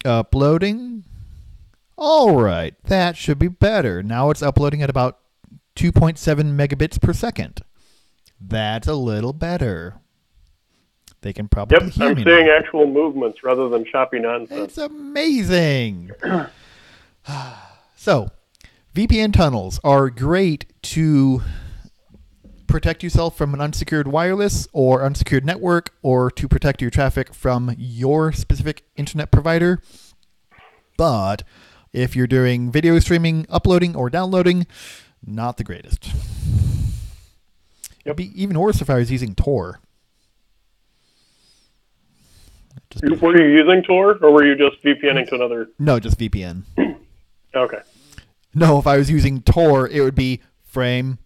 Uploading. All right, that should be better. Now it's uploading at about 2.7 megabits per second. That's a little better. They can probably hear me. I'm seeing actual movements rather than choppy nonsense. It's amazing. So, VPN tunnels are great to protect yourself from an unsecured wireless or unsecured network, or to protect your traffic from your specific internet provider. But if you're doing video streaming, uploading, or downloading, not the greatest. It'd be even worse if I was using Tor. Were you using Tor, or were you just VPNing to another? No, just VPN. Okay. No, if I was using Tor, it would be frame.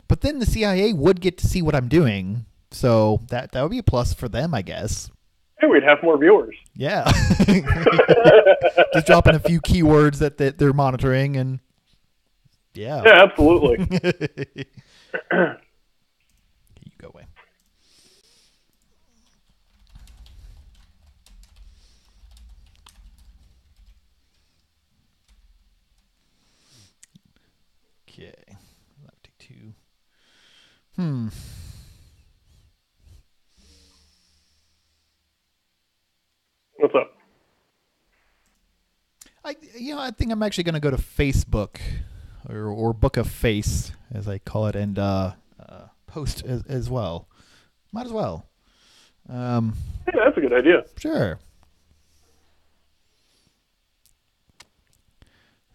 But then the CIA would get to see what I'm doing, so that would be a plus for them, I guess. Hey, we'd have more viewers. Yeah. Just dropping a few keywords that they're monitoring, and yeah. Yeah, absolutely. You go away. Okay. That'll take 2. What's up? I think I'm actually going to go to Facebook or Book of Face, as I call it, and post as well. Might as well. Yeah, that's a good idea. Sure.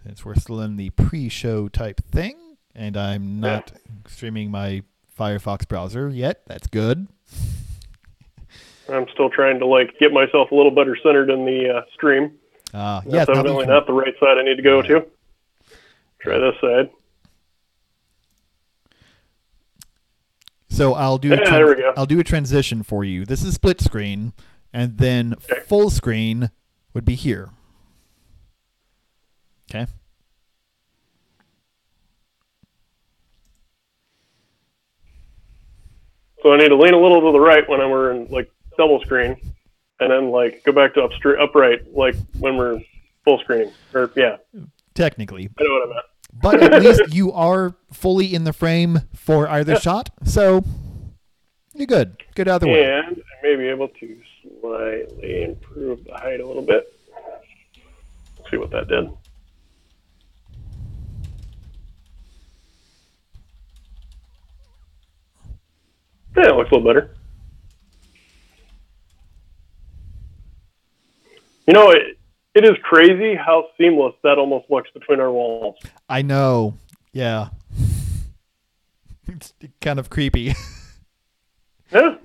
Since we're still in the pre-show type thing, and I'm not streaming my Firefox browser yet, that's good. I'm still trying to get myself a little better centered in the stream. That's evidently not the right side I need to go to. Try this side. So I'll do there we go. I'll do a transition for you. This is split screen, and then full screen would be here. Okay. So I need to lean a little to the right when we're in double screen, and then go back to upright when we're full screening. Or Technically. I know what I meant. But at least you are fully in the frame for either shot, so you're good. Good either way. And I may be able to slightly improve the height a little bit. Let's see what that did. Yeah, it looks a little better. It is crazy how seamless that almost looks between our walls. I know. Yeah. It's kind of creepy. Yeah.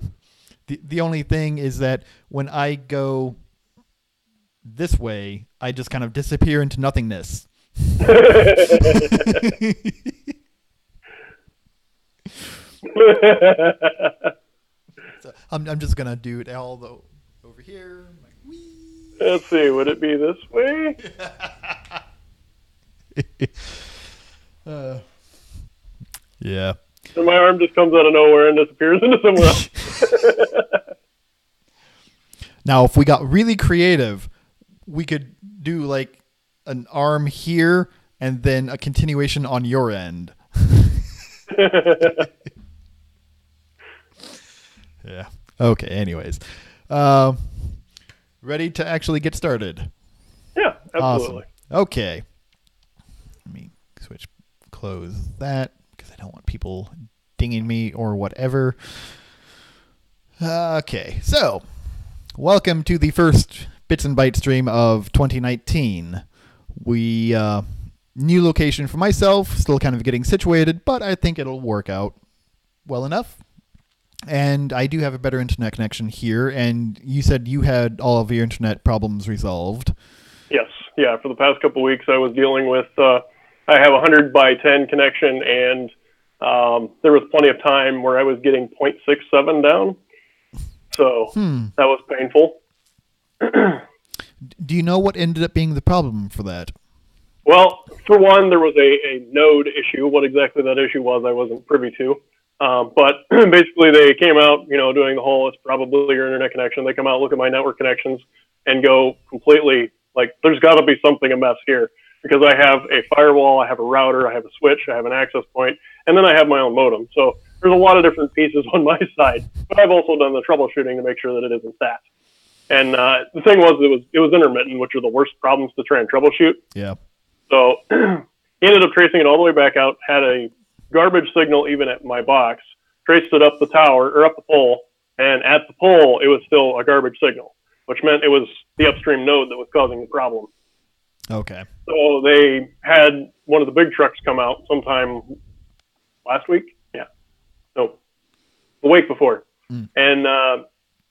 The only thing is that when I go this way, I just kind of disappear into nothingness. So I'm just gonna do it all over here. Let's see, would it be this way? Yeah. And my arm just comes out of nowhere and disappears into somewhere else. Now, if we got really creative, we could do an arm here and then a continuation on your end. Yeah. Okay. Anyways, ready to actually get started? Yeah, absolutely. Awesome. Okay. Let me close that because I don't want people dinging me or whatever. Okay. So, welcome to the first Bits and Bytes stream of 2019. We new location for myself, still kind of getting situated, but I think it'll work out well enough. And I do have a better internet connection here, and you said you had all of your internet problems resolved. Yes. Yeah, for the past couple of weeks I was dealing with, I have a 100 by 10 connection, and there was plenty of time where I was getting 0.67 down. So that was painful. Do you know what ended up being the problem for that? Well, For one, there was a node issue. What exactly that issue was, I wasn't privy to. But basically, they came out, doing the whole, it's probably your internet connection. They come out, look at my network connections, and go completely, like, there's got to be something amiss here. Because I have a firewall, I have a router, I have a switch, I have an access point, and then I have my own modem. So there's a lot of different pieces on my side. But I've also done the troubleshooting to make sure that it isn't that. And the thing was, it was intermittent, which are the worst problems to try and troubleshoot. Yeah. So he ended up tracing it all the way back out, had a garbage signal even at my box, traced it up the tower, or up the pole, and at the pole, it was still a garbage signal, which meant it was the upstream node that was causing the problem. Okay. So they had one of the big trucks come out sometime last week. Yeah. No, the week before. And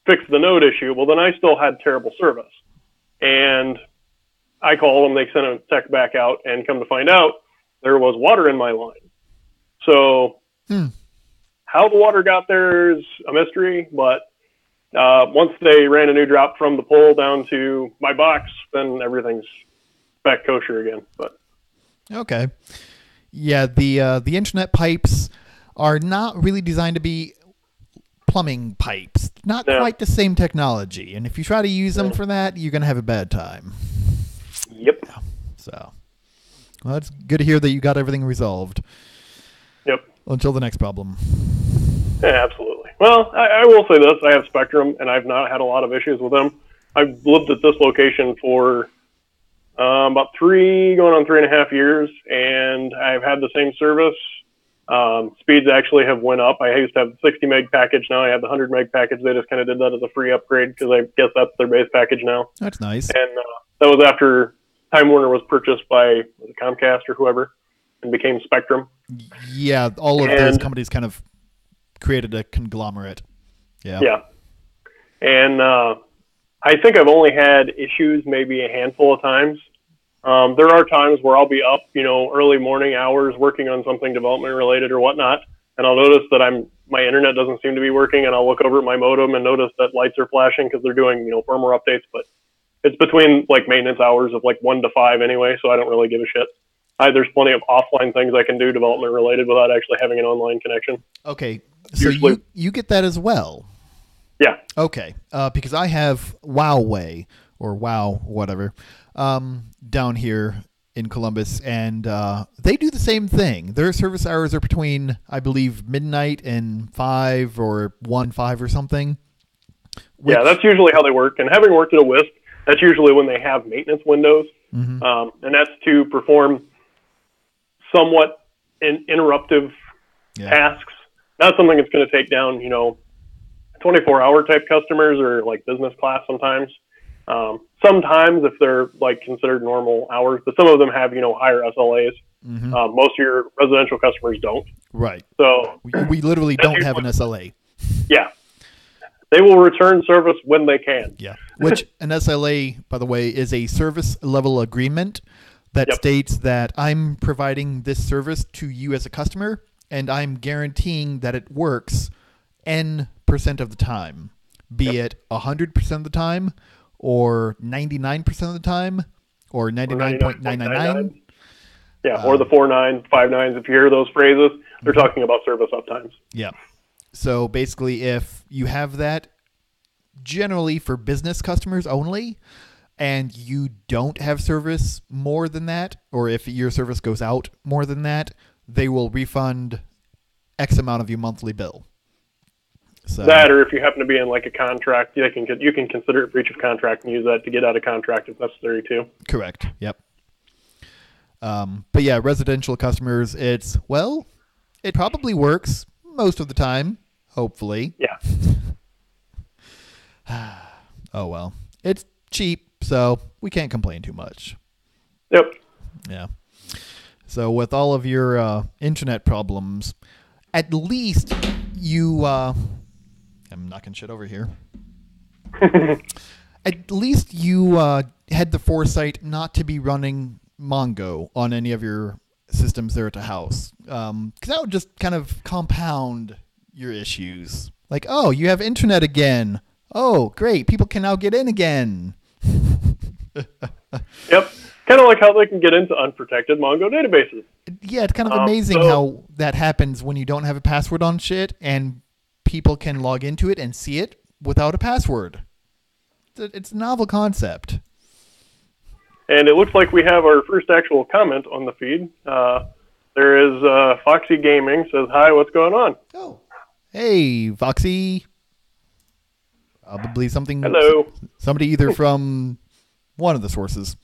fix the node issue. Well, then I still had terrible service. And I called them. They sent a tech back out, and come to find out, there was water in my line. So how the water got there is a mystery, but once they ran a new drop from the pole down to my box, then everything's back kosher again. But okay. Yeah, the internet pipes are not really designed to be plumbing pipes. Not quite the same technology. And if you try to use them for that, you're going to have a bad time. Yep. So, well, it's good to hear that you got everything resolved. Yep. Until the next problem. Yeah, absolutely. Well, I will say this. I have Spectrum, and I've not had a lot of issues with them. I've lived at this location for about going on 3.5 years, and I've had the same service. Speeds actually have went up. I used to have the 60 meg package. Now I have the 100 meg package. They just kind of did that as a free upgrade because I guess that's their base package now. That's nice. And that was after Time Warner was purchased by Comcast or whoever and became Spectrum. Yeah, all of those companies kind of created a conglomerate. Yeah. Yeah. And I think I've only had issues maybe a handful of times. There are times where I'll be up, early morning hours working on something development related or whatnot, and I'll notice that my internet doesn't seem to be working, and I'll look over at my modem and notice that lights are flashing because they're doing, firmware updates. But it's between like maintenance hours of like 1 to 5 anyway, so I don't really give a shit. There's plenty of offline things I can do development related without actually having an online connection. Okay, so you get that as well. Yeah. Okay, because I have Wowway or Wow whatever down here in Columbus, and they do the same thing. Their service hours are between, I believe, midnight and 5 or 5 or something. Yeah, that's usually how they work. And having worked at a WISP, that's usually when they have maintenance windows, and that's to perform somewhat interruptive tasks. Not something that's going to take down, 24-hour type customers or like business class sometimes. Sometimes if they're like considered normal hours, but some of them have, higher SLAs. Most of your residential customers don't. Right. So we literally don't have an SLA. Yeah. They will return service when they can. Yeah. Which an SLA, by the way, is a service level agreement that states that I'm providing this service to you as a customer, and I'm guaranteeing that it works N% of the time, be it 100% of the time, or 99% of the time, or 99.999. Yeah, or the 4 9s, 5 9s. If you hear those phrases, they're talking about service uptimes. Yeah. So basically, if you have that generally for business customers only, and you don't have service more than that, or if your service goes out more than that, they will refund X amount of your monthly bill. So that, or if you happen to be in like a contract, you can consider it breach of contract and use that to get out of contract if necessary too. Correct. Yep. But yeah, residential customers, it probably works most of the time, hopefully. Yeah. Oh well, it's cheap, so we can't complain too much. Yep. Yeah. So with all of your internet problems, at least you I'm knocking shit over here. At least you had the foresight not to be running Mongo on any of your systems there at the house. Because that would just kind of compound your issues. Like, oh, you have internet again. Oh, great. People can now get in again. Yep. Kind of like how they can get into unprotected Mongo databases. Yeah, it's kind of amazing how that happens when you don't have a password on shit and people can log into it and see it without a password. It's a novel concept. And it looks like we have our first actual comment on the feed. There is Foxy Gaming says, "Hi, what's going on?" Oh, hey, Foxy. Probably something. Hello. Somebody either from one of the sources.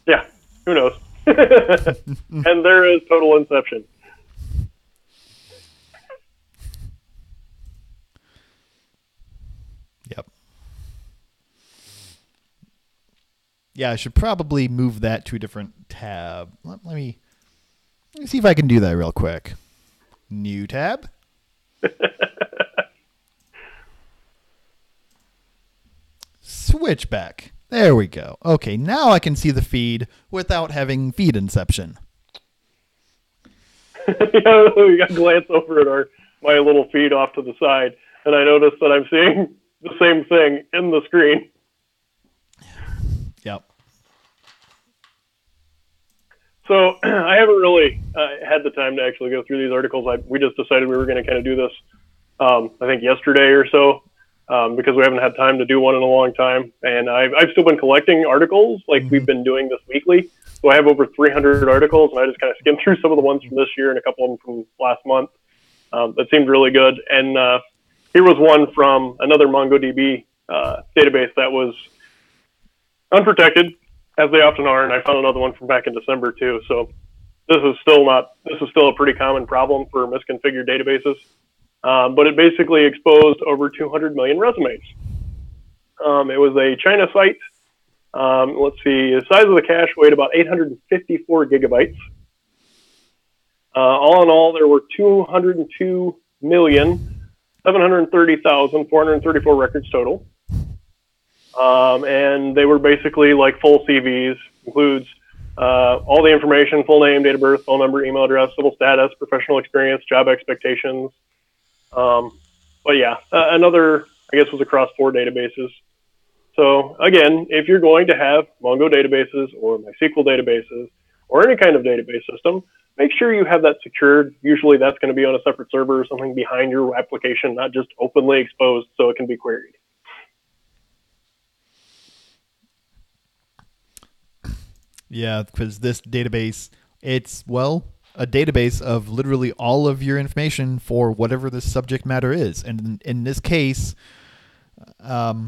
Yeah, who knows? And there is Total Inception. Yep. Yeah, I should probably move that to a different tab. Let me see if I can do that real quick. New tab. Switch back. There we go. Okay, now I can see the feed without having feed inception. Yeah, we got to glance over at my little feed off to the side, and I noticed that I'm seeing the same thing in the screen. Yep. So I haven't really had the time to actually go through these articles. We just decided we were going to kind of do this, I think yesterday or so, because we haven't had time to do one in a long time. And I've still been collecting articles, like we've been doing this weekly. So I have over 300 articles, and I just kind of skimmed through some of the ones from this year and a couple of them from last month. That seemed really good. And here was one from another MongoDB database that was unprotected, as they often are, and I found another one from back in December too. So this is still a pretty common problem for misconfigured databases. But it basically exposed over 200 million resumes. It was a China site. Let's see, the size of the cache weighed about 854 gigabytes. All in all, there were 202,730,434 records total. And they were basically like full CVs, includes all the information, full name, date of birth, phone number, email address, civil status, professional experience, job expectations. But yeah, another, I guess, was across 4 databases. So again, if you're going to have Mongo databases or MySQL databases or any kind of database system, make sure you have that secured. Usually that's going to be on a separate server or something behind your application, not just openly exposed so it can be queried. Yeah, because this database, it's, well, a database of literally all of your information for whatever the subject matter is. And in this case, what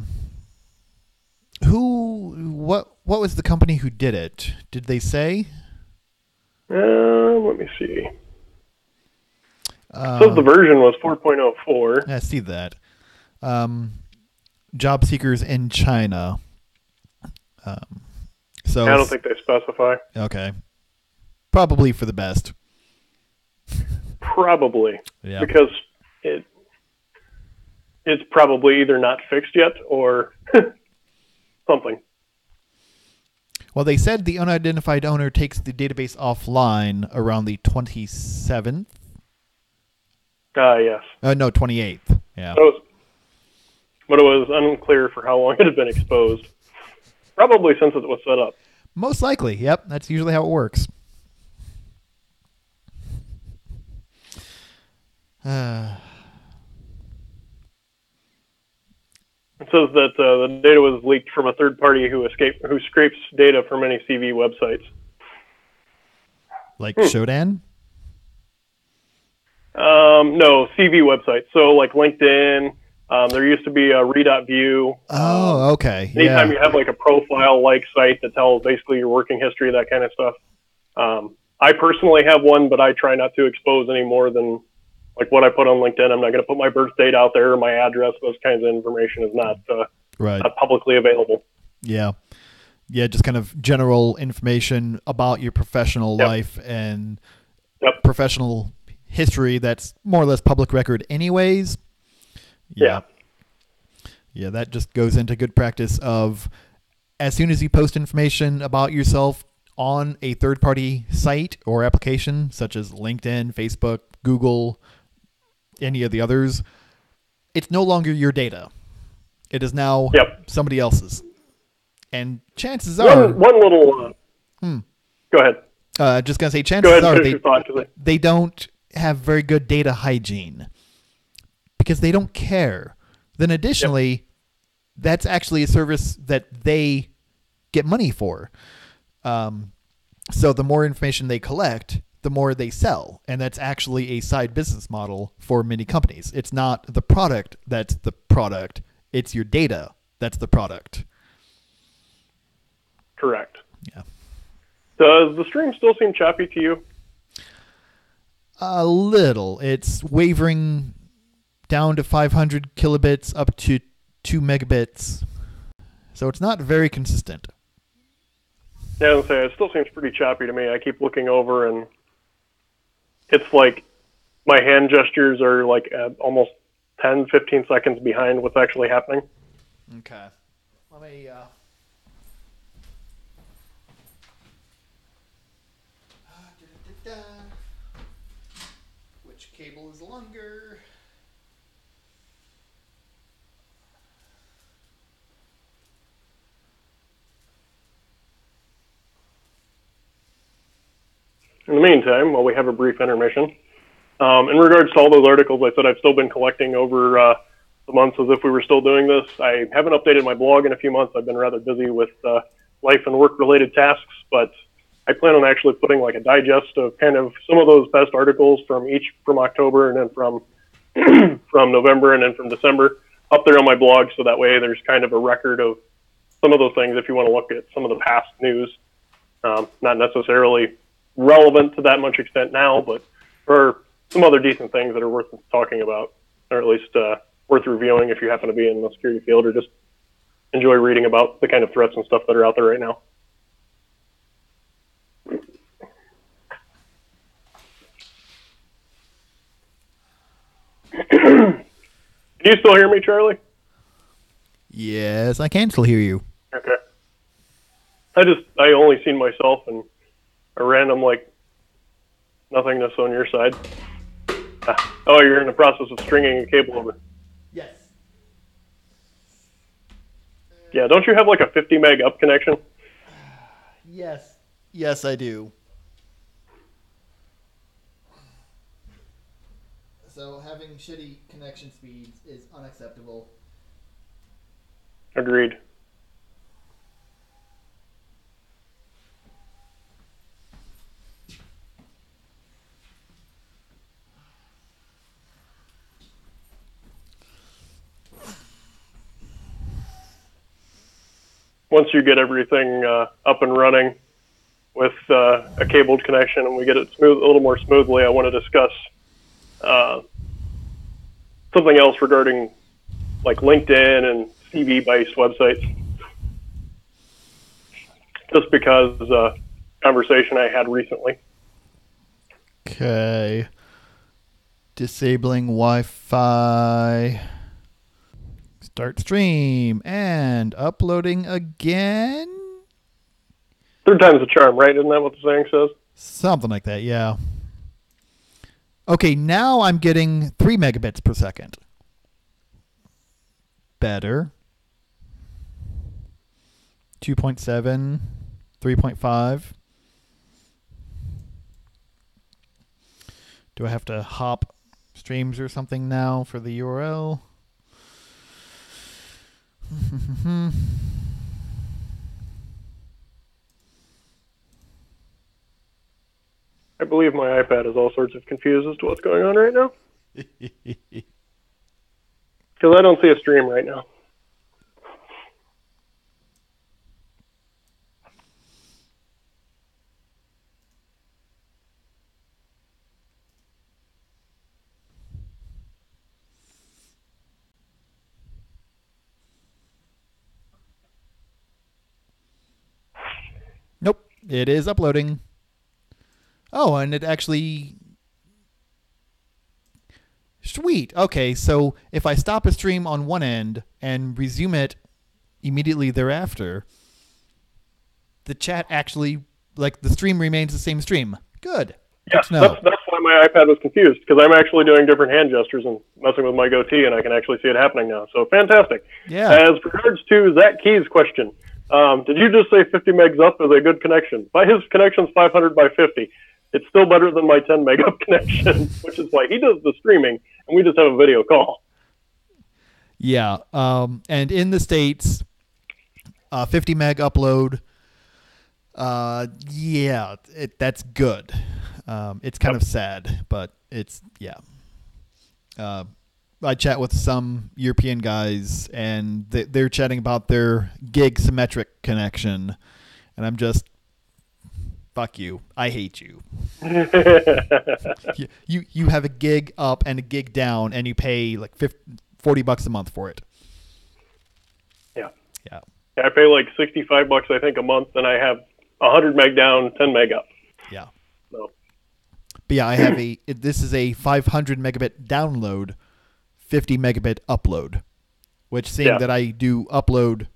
was the company who did it? Did they say? Let me see. So the version was 4.04. I see that. Job seekers in China. So I don't think they specify. Okay. Probably for the best. Probably. Yeah. Because it's probably either not fixed yet or something. Well, they said the unidentified owner takes the database offline around the 27th. Yes. No, 28th. Yeah. But it was unclear for how long it had been exposed. Probably since it was set up. Most likely. Yep. That's usually how it works. It says that the data was leaked from a third party who scrapes data from many CV websites. Like Shodan? No, CV websites. So like LinkedIn. There used to be a re.view. Oh, okay. Anytime you have like a profile-like site that tells basically your working history, that kind of stuff. I personally have one, but I try not to expose any more than like what I put on LinkedIn. I'm not going to put my birth date out there or my address. Those kinds of information is not publicly available. Yeah. Yeah, just kind of general information about your professional life and professional history that's more or less public record anyways. Yeah, that just goes into good practice of as soon as you post information about yourself on a third-party site or application, such as LinkedIn, Facebook, Google, any of the others, it's no longer your data. It is now somebody else's. And chances are... One little Go ahead. Just going to say, Go chances ahead and are finish your thought. 'Cause they don't have very good data hygiene because they don't care. Then additionally, that's actually a service that they get money for. So the more information they collect, the more they sell. And that's actually a side business model for many companies. It's not the product that's the product. It's your data that's the product. Correct. Yeah. Does the stream still seem choppy to you? A little. It's wavering down to 500 kilobits up to 2 megabits. So it's not very consistent. Yeah, I was gonna say, it still seems pretty choppy to me. I keep looking over, and it's like my hand gestures are like at almost 10, 15 seconds behind what's actually happening. Okay. Let me... Which cable is longer? In the meantime, while we have a brief intermission, in regards to all those articles I said I've still been collecting over the months as if we were still doing this, I haven't updated my blog in a few months. I've been rather busy with life and work-related tasks, but I plan on actually putting like a digest of kind of some of those best articles from October and then from from November and then from December up there on my blog, so that way there's kind of a record of some of those things if you want to look at some of the past news. Not necessarily relevant to that much extent now, but for some other decent things that are worth talking about, or at least worth reviewing if you happen to be in the security field or just enjoy reading about the kind of threats and stuff that are out there right now. Can you still hear me, Charlie? Yes, I can still hear you. Okay. I only seen myself and a random, like, nothingness on your side. Oh, you're in the process of stringing a cable over. Yes. Yeah, don't you have like a 50 meg up connection? Yes. Yes, I do. So having shitty connection speeds is unacceptable. Agreed. Once you get everything up and running with a cabled connection and we get it a little more smoothly, I want to discuss something else regarding like LinkedIn and CV-based websites. Just because conversation I had recently. Okay. Disabling Wi-Fi. Start stream and uploading again. Third time's a charm, right? Isn't that what the saying says? Something like that, yeah. Okay, now I'm getting 3 megabits per second. Better. 2.7, 3.5. Do I have to hop streams or something now for the URL? I believe my iPad is all sorts of confused as to what's going on right now. Because I don't see a stream right now. Nope, it is uploading. Oh, and it actually... Sweet. Okay, so if I stop a stream on one end and resume it immediately thereafter, the chat actually, like, the stream remains the same stream. Good. Yeah, that's why my iPad was confused, because I'm actually doing different hand gestures and messing with my goatee, and I can actually see it happening now. So fantastic. Yeah. As regards to Zach Key's question, Did you just say 50 megs up is a good connection? His connection's 500 by 50. It's still better than my 10 meg up connection, which is why he does the streaming and we just have a video call. Yeah. And in the States, 50 meg upload. Yeah, that's good. It's kind of sad, but it's, yeah. I chat with some European guys, and they're chatting about their gig symmetric connection, and I'm just, fuck you. I hate you. You have a gig up and a gig down, and you pay like $40 a month for it. Yeah. Yeah. I pay like $65, I think, a month, and I have 100 meg down, 10 meg up. Yeah. So. But yeah, I have this is a 500 megabit download, 50 megabit upload, which seeing that I do upload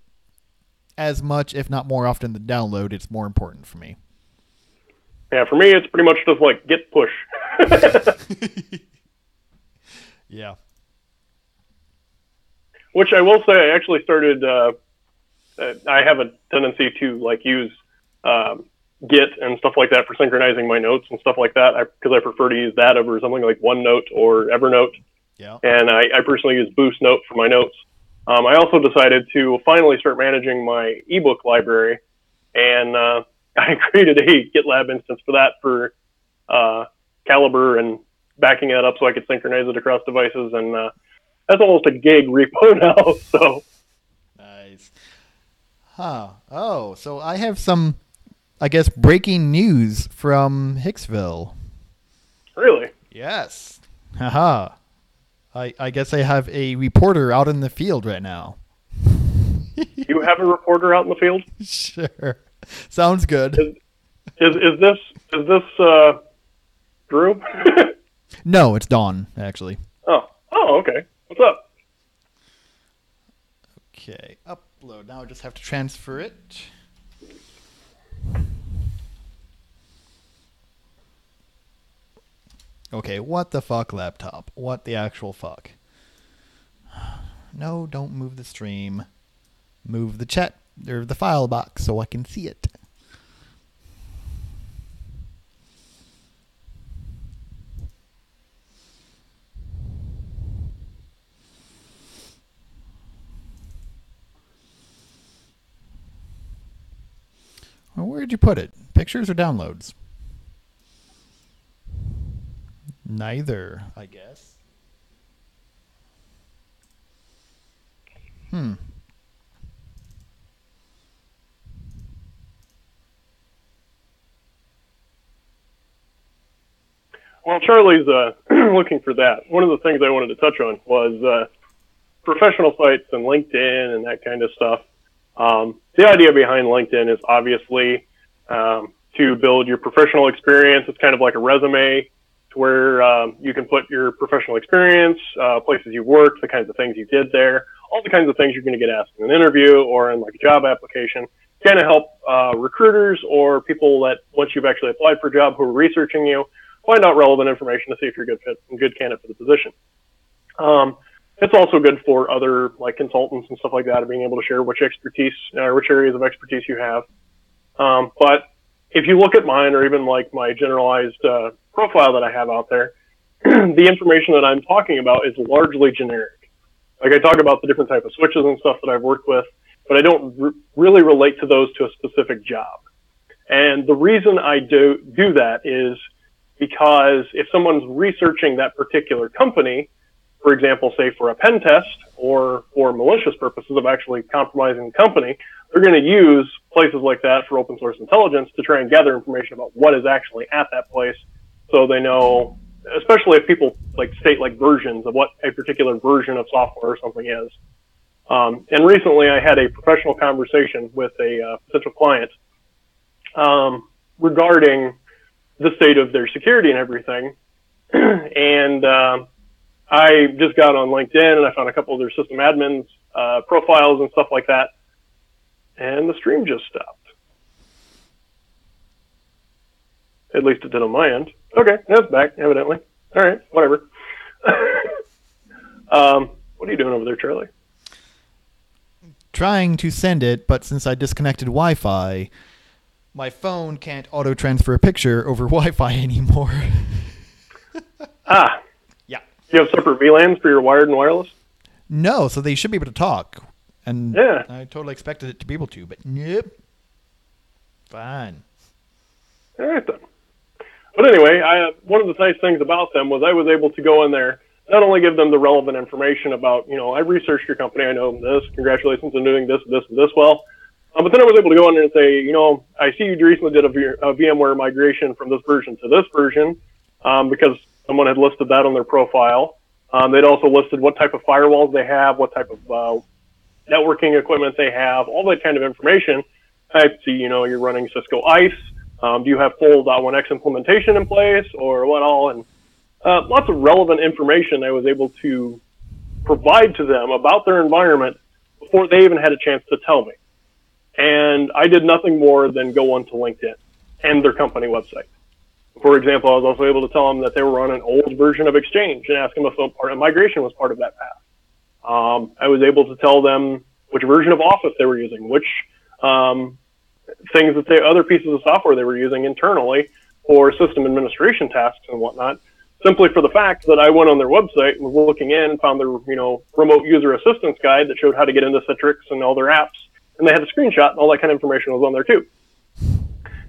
as much, if not more often than download, it's more important for me. Yeah, for me, it's pretty much just like git push. Yeah. Which I will say, I actually started, I have a tendency to like use Git and stuff like that for synchronizing my notes and stuff like that, because I prefer to use that over something like OneNote or Evernote. Yeah. And I personally use Boost Note for my notes. I also decided to finally start managing my ebook library, and I created a GitLab instance for that for Calibre and backing it up so I could synchronize it across devices, and that's almost a gig repo now. So nice. Huh. Oh, so I have some, I guess, breaking news from Hicksville. Really? Yes. Haha. I guess I have a reporter out in the field right now. You have a reporter out in the field? Sure. Sounds good. Is this Drew? No, it's Dawn, actually. Oh, okay. What's up? Okay, upload. Now I just have to transfer it. Okay, what the fuck, laptop? What the actual fuck? No, don't move the stream. Move the chat, or the file box, so I can see it. Well, where'd you put it? Pictures or downloads? Neither, I guess. Well, Charlie's looking for that. One of the things I wanted to touch on was professional sites and LinkedIn and that kind of stuff. The idea behind LinkedIn is obviously to build your professional experience. It's kind of like a resume to where you can put your professional experience, places you worked, the kinds of things you did there, all the kinds of things you're going to get asked in an interview or in like a job application. Kind of help recruiters or people that once you've actually applied for a job who are researching you, find out relevant information to see if you're a good fit and good candidate for the position. It's also good for other like consultants and stuff like that, being able to share which expertise, which areas of expertise you have. But if you look at mine or even like my generalized profile that I have out there, the information that I'm talking about is largely generic. Like I talk about the different type of switches and stuff that I've worked with, but I don't really relate to those to a specific job. And the reason I do that is because if someone's researching that particular company, for example, say for a pen test or for malicious purposes of actually compromising the company, they're going to use places like that for open source intelligence to try and gather information about what is actually at that place, so they know, especially if people like state like versions of what a particular version of software or something is. And recently I had a professional conversation with a potential client regarding the state of their security and everything. And I just got on LinkedIn and I found a couple of their system admins profiles and stuff like that. And the stream just stopped. At least it did on my end. Okay, that's back, evidently. All right, whatever. What are you doing over there, Charlie? trying to send it, but since I disconnected Wi-Fi, my phone can't auto-transfer a picture over Wi-Fi anymore. Ah. Yeah. You have separate VLANs for your wired and wireless? No, so they should be able to talk. And yeah. I totally expected it to be able to, but nope. Fine. All right, then. But anyway, one of the nice things about them was I was able to go in there, not only give them the relevant information about, I researched your company, I know this, congratulations on doing this, this, and this well, but then I was able to go in there and say, I see you recently did a VMware migration from this version to this version, because someone had listed that on their profile. They'd also listed what type of firewalls they have, what type of networking equipment they have, all that kind of information. I see, you're running Cisco ICE. Do you have full .1x implementation in place or what all? And lots of relevant information I was able to provide to them about their environment before they even had a chance to tell me. And I did nothing more than go onto LinkedIn and their company website. For example, I was also able to tell them that they were on an old version of Exchange and ask them if part of migration was part of that path. I was able to tell them which version of Office they were using, which things other pieces of software they were using internally for system administration tasks and whatnot, simply for the fact that I went on their website and was looking in and found their, remote user assistance guide that showed how to get into Citrix and all their apps. And they had a screenshot and all that kind of information was on there too.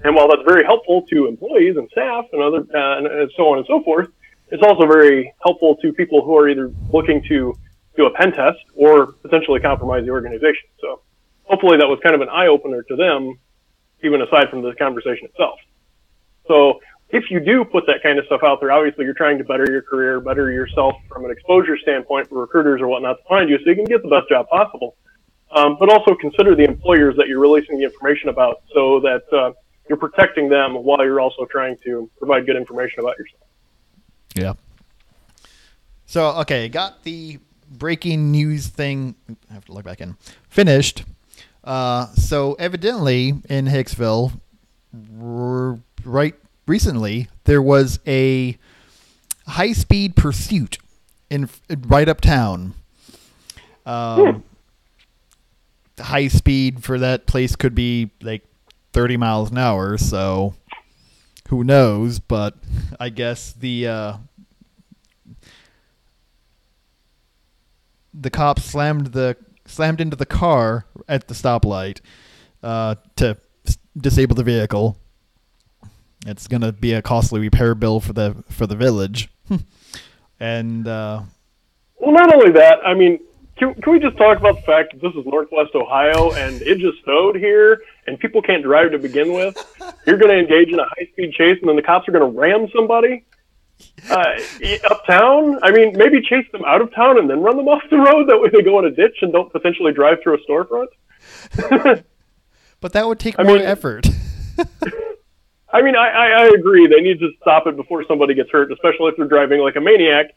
And while that's very helpful to employees and staff and other, and so on and so forth, it's also very helpful to people who are either looking to do a pen test or potentially compromise the organization. So hopefully that was kind of an eye-opener to them, even aside from the conversation itself. So if you do put that kind of stuff out there, obviously you're trying to better your career, better yourself from an exposure standpoint for recruiters or whatnot to find you so you can get the best job possible. But also consider the employers that you're releasing the information about so that you're protecting them while you're also trying to provide good information about yourself. Yeah. So, okay, got the breaking news thing. I have to log back in. Finished. So evidently in Hicksville, right recently, there was a high-speed pursuit right uptown. The high speed for that place could be like 30 miles an hour, so who knows, but I guess the cops slammed into the car at the stoplight to disable the vehicle. It's gonna be a costly repair bill for the village. And well, not only that, I mean, can we just talk about the fact that this is Northwest Ohio and it just snowed here and people can't drive to begin with? You're going to engage in a high-speed chase and then the cops are going to ram somebody uptown? I mean, maybe chase them out of town and then run them off the road. That way they go in a ditch and don't potentially drive through a storefront. But that would take more effort. I mean, I agree. They need to stop it before somebody gets hurt, especially if they're driving like a maniac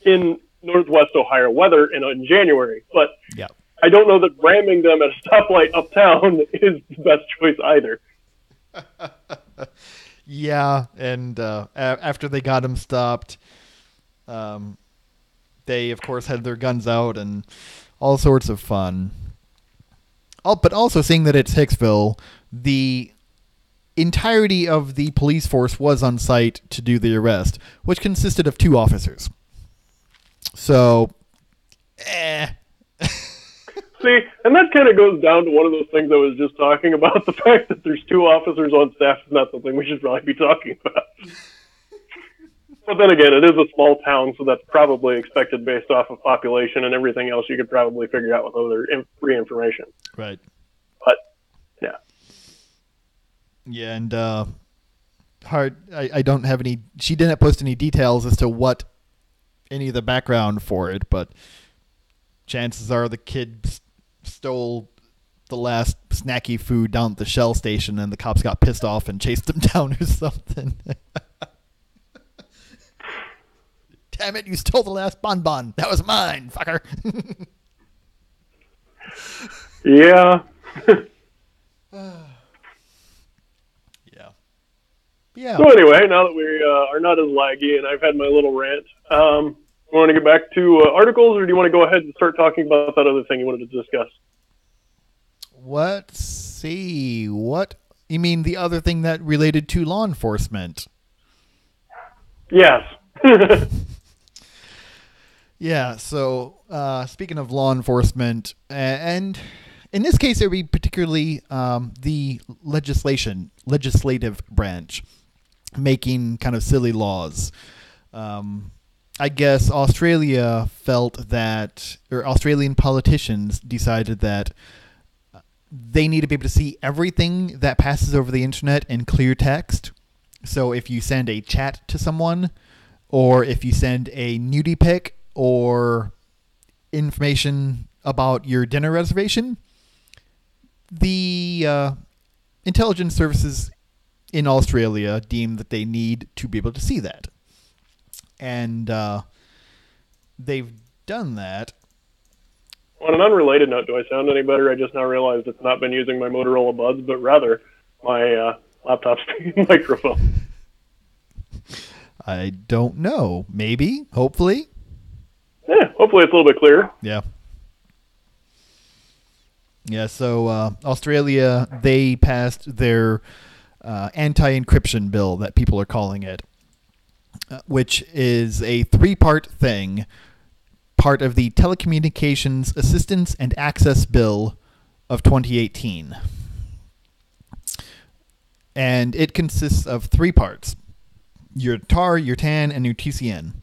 in Northwest Ohio weather in January. But yeah. I don't know that ramming them at a stoplight uptown is the best choice either. Yeah, and after they got him stopped, they, of course, had their guns out and all sorts of fun. But also, seeing that it's Hicksville, the entirety of the police force was on site to do the arrest, which consisted of 2 officers. So, See, and that kind of goes down to one of those things I was just talking about. The fact that there's 2 officers on staff is not something we should probably be talking about. But then again, it is a small town, so that's probably expected based off of population and everything else you could probably figure out with other free information. Right. But, yeah. Yeah, and I don't have any... She didn't post any details as to what any of the background for it, but chances are the kid stole the last snacky food down at the Shell station and the cops got pissed off and chased him down or something. Damn it, you stole the last bonbon. That was mine, fucker. Yeah. Yeah. So anyway, now that we are not as laggy and I've had my little rant, you want to get back to articles, or do you want to go ahead and start talking about that other thing you wanted to discuss? let's see. What you mean? The other thing that related to law enforcement? Yes. Yeah. So speaking of law enforcement, and in this case, it would be particularly the legislative branch making kind of silly laws. I guess Australia felt that, or Australian politicians decided that they need to be able to see everything that passes over the internet in clear text. So if you send a chat to someone, or if you send a nudie pic, or information about your dinner reservation, the intelligence services in Australia deem that they need to be able to see that. And they've done that. On an unrelated note, do I sound any better? I just now realized it's not been using my Motorola Buds, but rather my laptop's microphone. I don't know. Maybe. Hopefully. Yeah, hopefully it's a little bit clearer. Yeah. Yeah, so Australia, they passed their anti-encryption bill, that people are calling it, which is a 3-part thing, part of the Telecommunications Assistance and Access Bill of 2018. And it consists of 3 parts: your TAR, your TAN, and your TCN,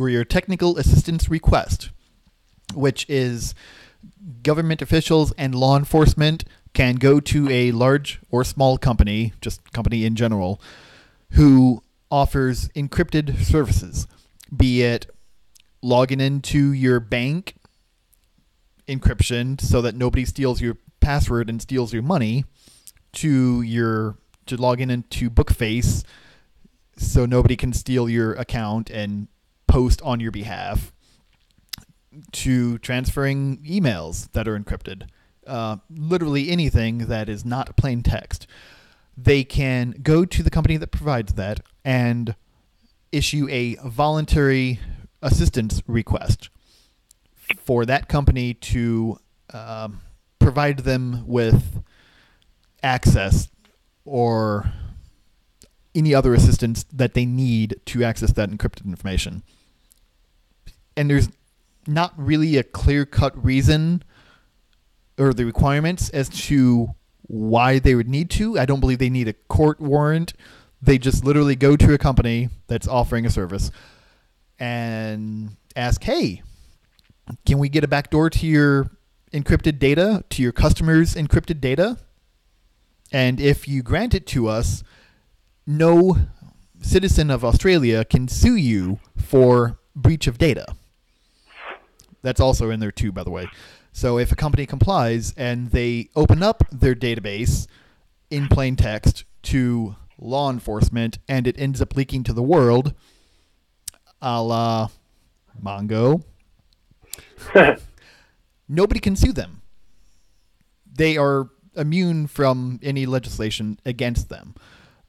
or your Technical Assistance Request, which is government officials and law enforcement can go to a large or small company, just company in general, who offers encrypted services, be it logging into your bank encryption so that nobody steals your password and steals your money, to logging into Bookface so nobody can steal your account and post on your behalf, to transferring emails that are encrypted. Literally anything that is not plain text. They can go to the company that provides that and issue a voluntary assistance request for that company to provide them with access or any other assistance that they need to access that encrypted information. And there's not really a clear-cut reason or the requirements as to why they would need to. I don't believe they need a court warrant. They just literally go to a company that's offering a service and ask, hey, can we get a backdoor to your encrypted data, to your customers' encrypted data? And if you grant it to us, no citizen of Australia can sue you for breach of data. That's also in there too, by the way. So if a company complies and they open up their database in plain text to law enforcement and it ends up leaking to the world, a la Mongo, nobody can sue them. They are immune from any legislation against them.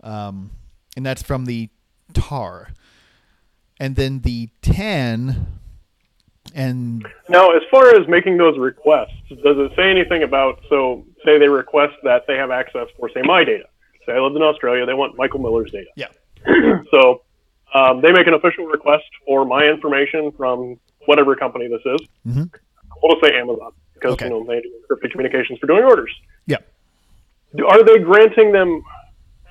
And that's from the TAR. And then the TAN... And now, as far as making those requests, does it say anything about, so say they request that they have access for, say, my data. Say I lived in Australia, they want Michael Miller's data. Yeah. So they make an official request for my information from whatever company this is. Mm-hmm. We'll just say Amazon, because they do encrypted communications for doing orders. Yeah. Are they granting them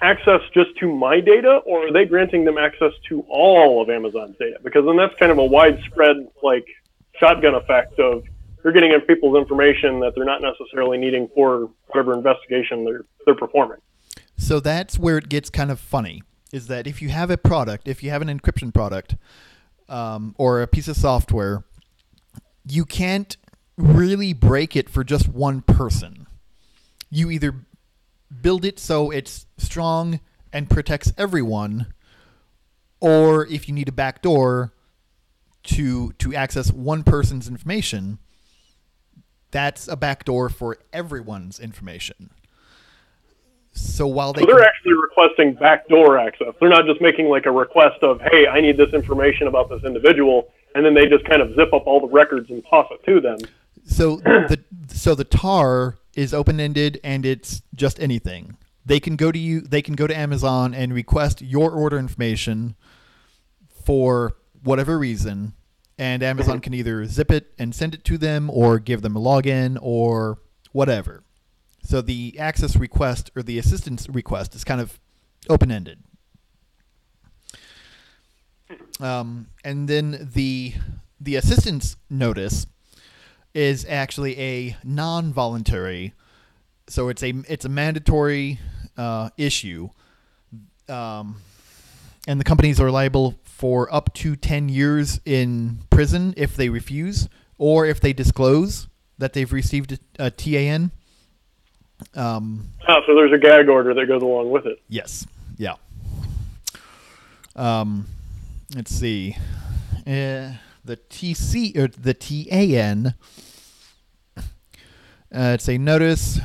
access just to my data, or are they granting them access to all of Amazon's data? Because then that's kind of a widespread, shotgun effect of you're getting in people's information that they're not necessarily needing for whatever investigation they're performing. So that's where it gets kind of funny, is that if you have a product, if you have an encryption product or a piece of software, you can't really break it for just one person. You either build it so it's strong and protects everyone, or if you need a backdoor to access one person's information, that's a backdoor for everyone's information. So while they're actually requesting backdoor access, they're not just making a request of, hey, I need this information about this individual, and then they just kind of zip up all the records and toss it to them. So the TAR is open-ended, and it's just anything. They can go to Amazon and request your order information for whatever reason, and Amazon can either zip it and send it to them or give them a login or whatever. So the access request or the assistance request is kind of open-ended. And then the assistance notice is actually a non-voluntary, so it's a mandatory issue, and the companies are liable for up to 10 years in prison if they refuse or if they disclose that they've received a TAN. So there's a gag order that goes along with it. Yes. Yeah. Let's see. The TC or the TAN. It's a notice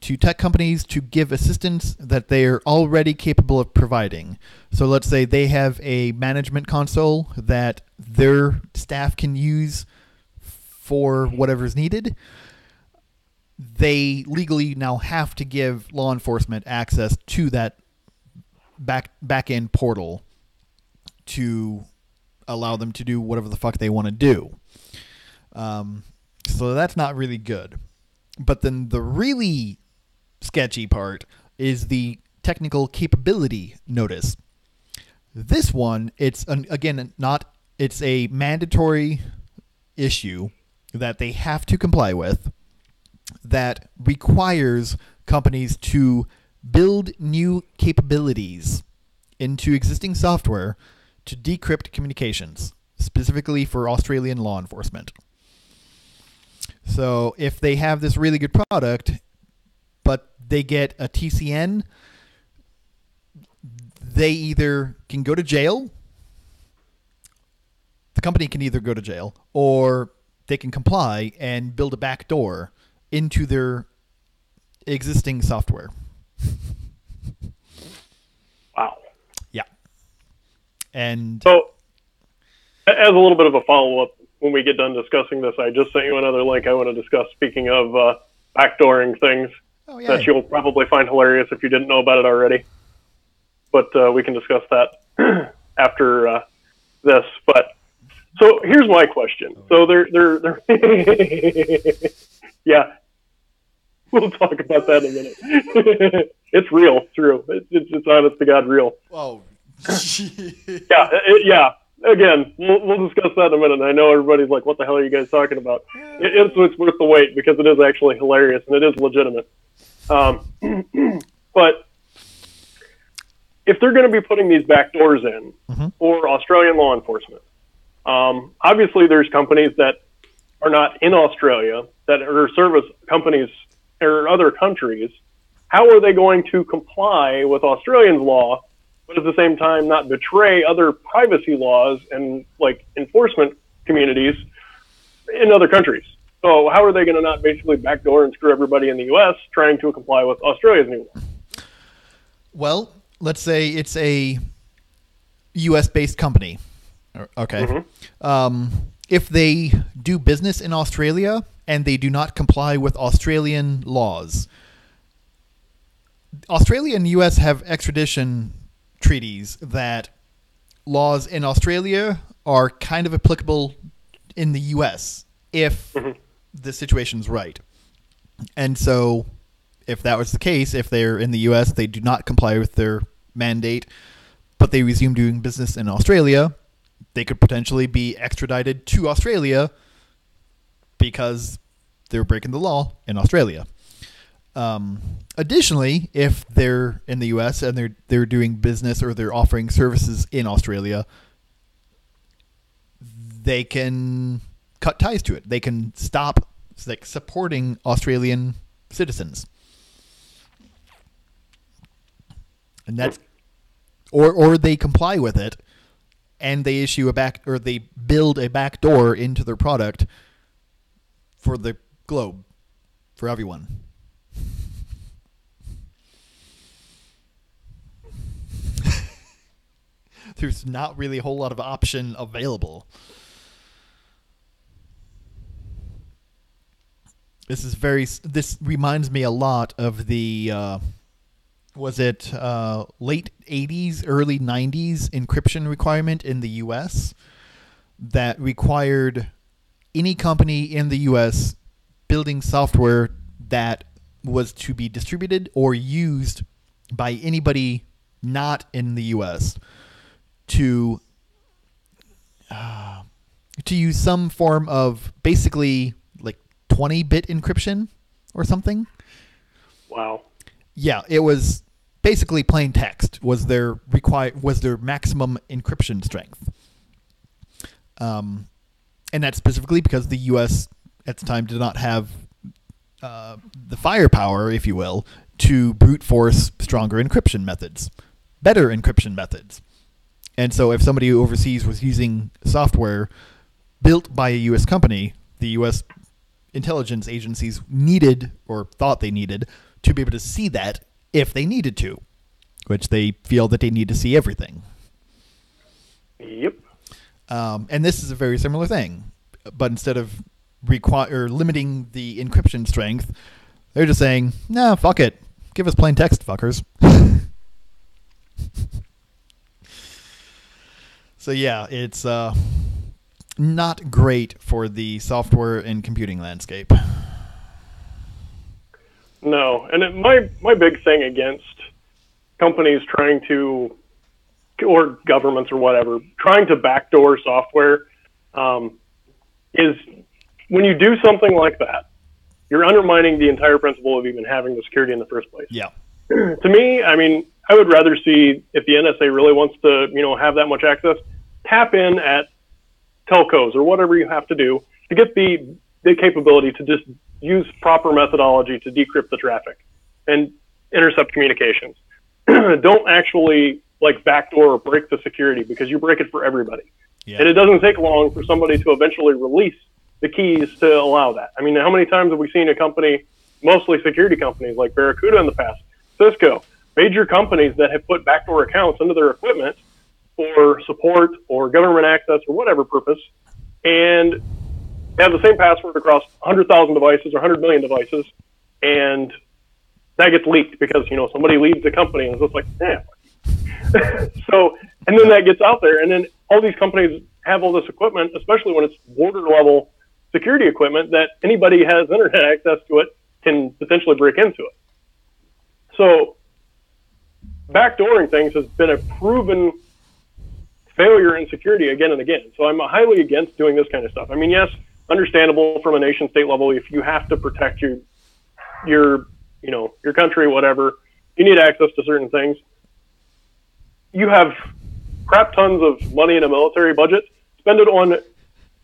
to tech companies to give assistance that they are already capable of providing. So let's say they have a management console that their staff can use for whatever's needed. They legally now have to give law enforcement access to that back-end portal to allow them to do whatever the fuck they want to do. So that's not really good. But then the really sketchy part is the technical capability notice. This one, it's a mandatory issue that they have to comply with that requires companies to build new capabilities into existing software to decrypt communications, specifically for Australian law enforcement. So if they have this really good product, but they get a TCN, they either can go to jail, the company can either go to jail, or they can comply and build a backdoor into their existing software. Wow. Yeah. And so, as a little bit of a follow-up, when we get done discussing this, I just sent you another link I want to discuss. Speaking of backdooring things that you'll probably find hilarious if you didn't know about it already. But we can discuss that after this. But so here's my question. So they're yeah, we'll talk about that in a minute. It's real. It's real. It's honest to God real. Oh. Yeah. Again, we'll discuss that in a minute. I know everybody's like, what the hell are you guys talking about? It's worth the wait because it is actually hilarious and it is legitimate. But if they're going to be putting these back doors in for Australian law enforcement, obviously there's companies that are not in Australia that are service companies or other countries. How are they going to comply with Australian law, but at the same time not betray other privacy laws and like enforcement communities in other countries? So how are they going to not basically backdoor and screw everybody in the U.S. trying to comply with Australia's new law? Well, let's say it's a U.S.-based company. Okay. If they do business in Australia and they do not comply with Australian laws, Australia and the U.S. have extradition treaties that laws in Australia are kind of applicable in the U.S. if the situation's right. And so if that was the case, if they're in the U.S., they do not comply with their mandate, but they resume doing business in Australia, they could potentially be extradited to Australia because they're breaking the law in Australia. Additionally, if they're in the U.S. and they're doing business or they're offering services in Australia, they can cut ties to it. They can stop supporting Australian citizens, and that's or they comply with it and they issue they build a backdoor into their product for the globe, for everyone. There's not really a whole lot of option available. This reminds me a lot of the was it late 80s, early 90s encryption requirement in the U.S. that required any company in the U.S. building software that was to be distributed or used by anybody not in the U.S. to use some form of basically like 20-bit encryption or something. Wow. Yeah, it was basically plain text was their maximum encryption strength. And that's specifically because the U.S. at the time did not have the firepower, if you will, to brute force stronger encryption methods, better encryption methods. And so if somebody overseas was using software built by a U.S. company, the U.S. intelligence agencies needed or thought they needed to be able to see that if they needed to, which they feel that they need to see everything. Yep. And this is a very similar thing, but instead of limiting the encryption strength, they're just saying, "Nah, fuck it, give us plain text, fuckers." So yeah, it's not great for the software and computing landscape. No, and my big thing against companies trying to, or governments or whatever, trying to backdoor software is when you do something like that, you're undermining the entire principle of even having the security in the first place. Yeah. To me, I mean, I would rather see if the NSA really wants to, have that much access, tap in at telcos or whatever you have to do to get the capability to just use proper methodology to decrypt the traffic and intercept communications. Don't actually backdoor or break the security, because you break it for everybody. Yeah. And it doesn't take long for somebody to eventually release the keys to allow that. I mean, how many times have we seen a company, mostly security companies like Barracuda in the past, Cisco, major companies that have put backdoor accounts into their equipment for support or government access or whatever purpose, and have the same password across 100,000 devices or 100 million devices, and that gets leaked because, somebody leaves the company and it's just like, damn. So, and then that gets out there, and then all these companies have all this equipment, especially when it's border level security equipment, that anybody has internet access to it can potentially break into it. So backdooring things has been a proven failure in security again and again. So I'm highly against doing this kind of stuff. I mean, yes, understandable from a nation state level, if you have to protect your country, whatever, you need access to certain things. You have crap tons of money in a military budget, spend it on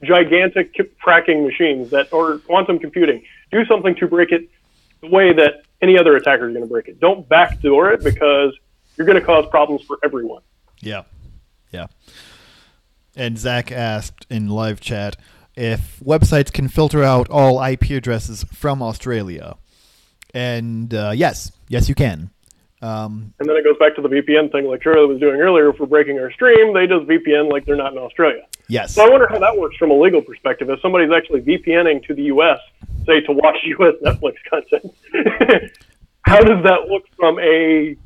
gigantic cracking machines or quantum computing. Do something to break it the way that any other attacker is going to break it. Don't backdoor it, because you're going to cause problems for everyone. Yeah. Yeah. And Zach asked in live chat if websites can filter out all IP addresses from Australia. And yes, you can. And then it goes back to the VPN thing like Charlie was doing earlier. If we're breaking our stream, they just VPN like they're not in Australia. Yes. So I wonder how that works from a legal perspective. If somebody's actually VPNing to the U.S., say to watch U.S. Netflix content, how does that look from a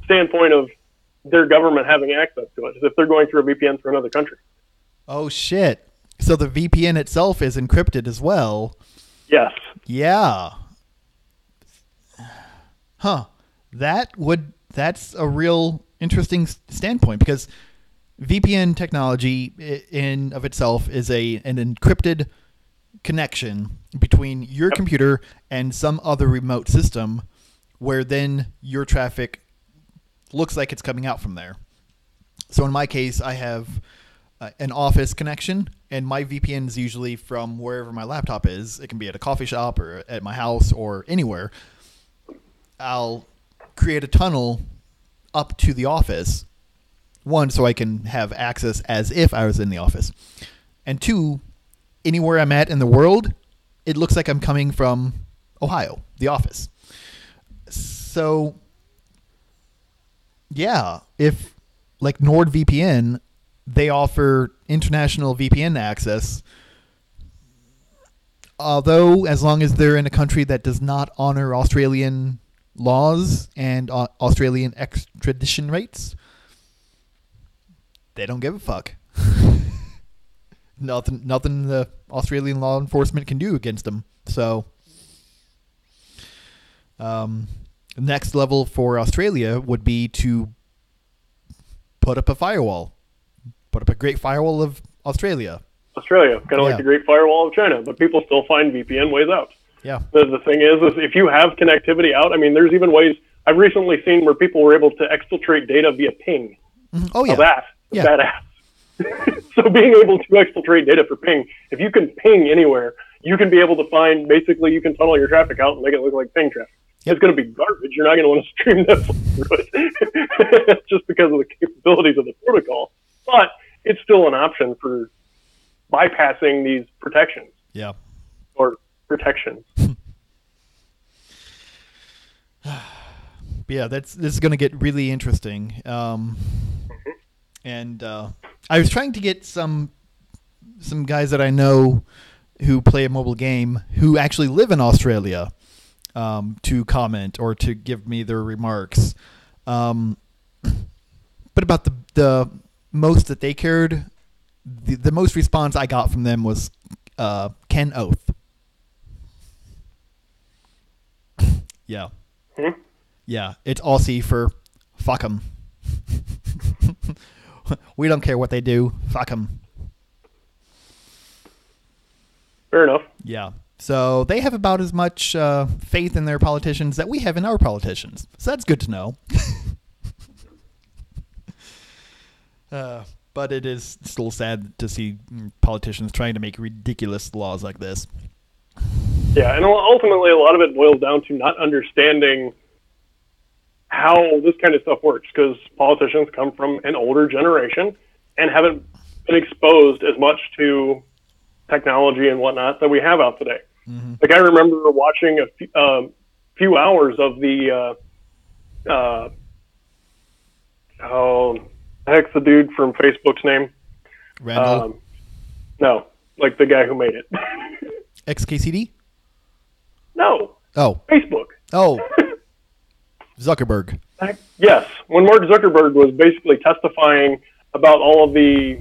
standpoint of their government having access to it, as if they're going through a VPN for another country? Oh, shit. So the VPN itself is encrypted as well. Yes. Yeah. Huh. That's a real interesting standpoint, because VPN technology in of itself is an encrypted connection between your computer and some other remote system, where then your traffic looks like it's coming out from there. So in my case, I have an office connection, and my VPN is usually from wherever my laptop is. It can be at a coffee shop or at my house or anywhere. I'll create a tunnel up to the office, one, so I can have access as if I was in the office, and two, anywhere I'm at in the world, it looks like I'm coming from Ohio, the office. So yeah, if like NordVPN, they offer international VPN access Although, as long as they're in a country that does not honor Australian laws and Australian extradition rates, they don't give a fuck. Nothing the Australian law enforcement can do against them. So, next level for Australia would be to put up a firewall. Put up a great firewall of Australia. Kind of like the Great Firewall of China, but people still find VPN ways out. Yeah. The thing is if you have connectivity out, I mean, there's even ways I've recently seen where people were able to exfiltrate data via ping. Oh, yeah. Now that's badass. So being able to exfiltrate data for ping, if you can ping anywhere, you can be able to find, basically, you can tunnel your traffic out and make it look like ping traffic. Yep. It's going to be garbage. You're not going to want to stream that through it just because of the capabilities of the protocol. But it's still an option for bypassing these protections. Yeah. Or protections. Yeah, this is going to get really interesting. And I was trying to get some guys that I know who play a mobile game who actually live in Australia to comment or to give me their remarks. But about the most that they cared, the most response I got from them was Ken Oath. Yeah. Yeah, it's Aussie for fuck 'em. We don't care what they do. Fuck 'em. Fair enough. Yeah. So they have about as much faith in their politicians that we have in our politicians. So that's good to know. But it is still sad to see politicians trying to make ridiculous laws like this. Yeah, and ultimately a lot of it boils down to not understanding how this kind of stuff works, because politicians come from an older generation and haven't been exposed as much to technology and whatnot that we have out today. Mm-hmm. Like I remember watching a few hours of the heck's the dude from Facebook's name? Randall? No, like the guy who made it. XKCD? No. Oh. Facebook. Oh. Zuckerberg. Yes. When Mark Zuckerberg was basically testifying about all of the,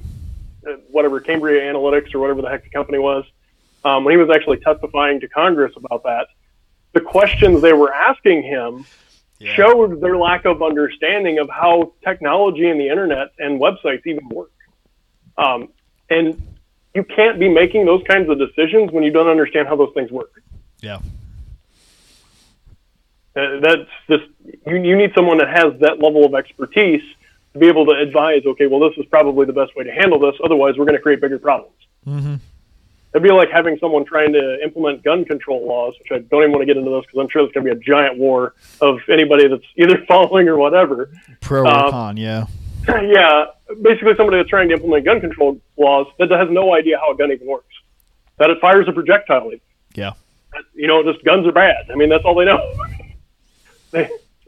whatever, Cambridge Analytics or whatever the heck the company was, when he was actually testifying to Congress about that, the questions they were asking him showed their lack of understanding of how technology and the internet and websites even work. And you can't be making those kinds of decisions when you don't understand how those things work. Yeah. That's just, you need someone that has that level of expertise to be able to advise, okay, well, this is probably the best way to handle this. Otherwise, we're going to create bigger problems. Mm-hmm. It'd be like having someone trying to implement gun control laws, which I don't even want to get into this because I'm sure there's going to be a giant war of anybody that's either following or whatever. Pro or con, yeah. Yeah, basically somebody that's trying to implement gun control laws that has no idea how a gun even works. That it fires a projectile. Yeah. Just guns are bad. I mean, that's all they know.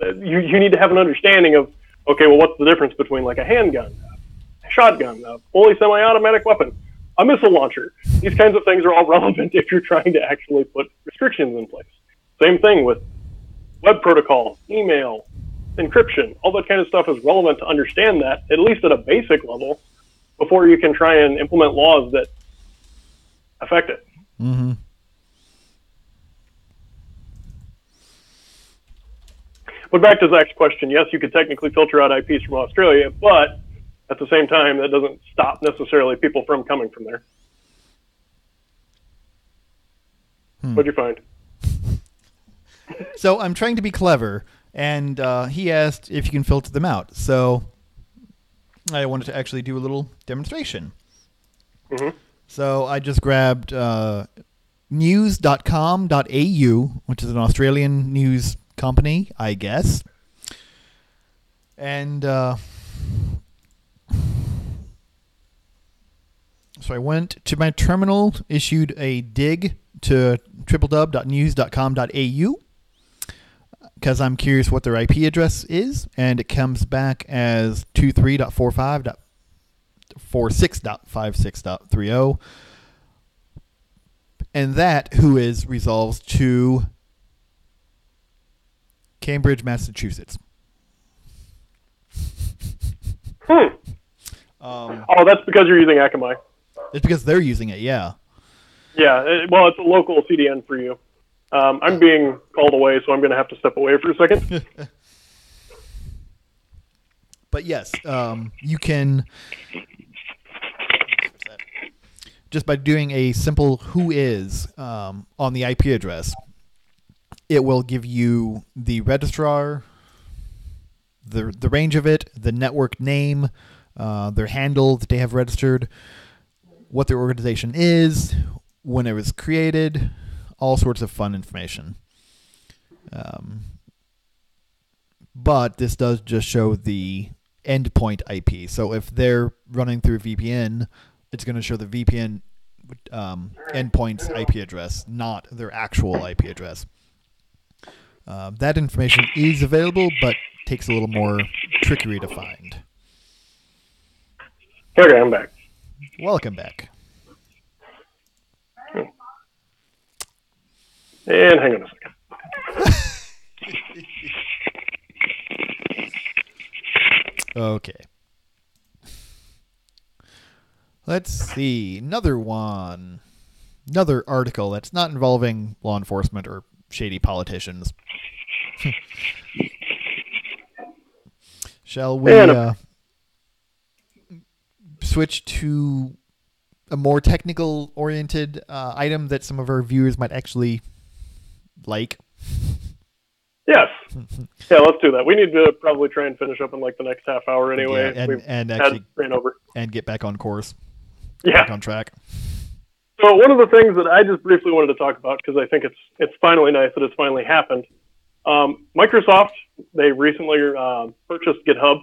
You need to have an understanding of, okay, well, what's the difference between like a handgun, a shotgun, a fully semi-automatic weapon, a missile launcher? These kinds of things are all relevant if you're trying to actually put restrictions in place. Same thing with web protocol, email, encryption. All that kind of stuff is relevant to understand that, at least at a basic level, before you can try and implement laws that affect it. Mm-hmm. But back to Zach's question, yes, you could technically filter out IPs from Australia, but at the same time, that doesn't stop necessarily people from coming from there. What'd you find? So I'm trying to be clever, and he asked if you can filter them out. So I wanted to actually do a little demonstration. Mm-hmm. So I just grabbed news.com.au, which is an Australian news company, I guess. And so I went to my terminal, issued a dig to www.news.com.au because I'm curious what their IP address is, and it comes back as 23.45.46.56.30. And that whois resolves to Cambridge, Massachusetts. Oh, that's because you're using Akamai. It's because they're using it, yeah. Yeah, well, it's a local CDN for you. I'm being called away, so I'm going to have to step away for a second. But yes, you can, just by doing a simple whois on the IP address, it will give you the registrar, the range of it, the network name, their handle that they have registered, what their organization is, when it was created, all sorts of fun information. But this does just show the endpoint IP. So if they're running through a VPN, it's going to show the VPN endpoint's IP address, not their actual IP address. That information is available, but takes a little more trickery to find. Okay, I'm back. Welcome back. And hang on a second. Okay. Let's see. Another one. Another article that's not involving law enforcement or shady politicians. Shall we switch to a more technical oriented item that some of our viewers might actually like? Yes. Yeah, let's do that. We need to probably try and finish up in like the next half hour anyway. Yeah, and actually ran over. And get back on course. Yeah. Back on track. So one of the things that I just briefly wanted to talk about, because I think it's finally nice that it's finally happened. Microsoft, they recently purchased GitHub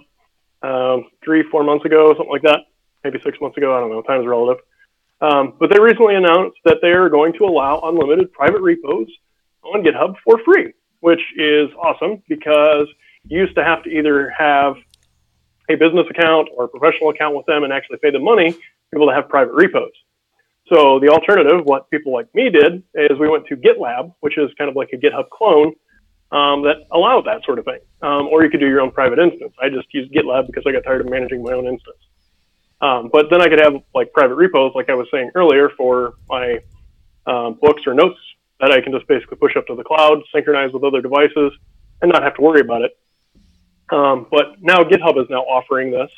3-4 months ago, something like that. Maybe 6 months ago. I don't know. Time's relative. But they recently announced that they are going to allow unlimited private repos on GitHub for free, which is awesome because you used to have to either have a business account or a professional account with them and actually pay them money to be able to have private repos. So the alternative, what people like me did, is we went to GitLab, which is kind of like a GitHub clone that allowed that sort of thing. Or you could do your own private instance. I just used GitLab because I got tired of managing my own instance. But then I could have like private repos, like I was saying earlier, for my books or notes that I can just basically push up to the cloud, synchronize with other devices, and not have to worry about it. But now GitHub is now offering this,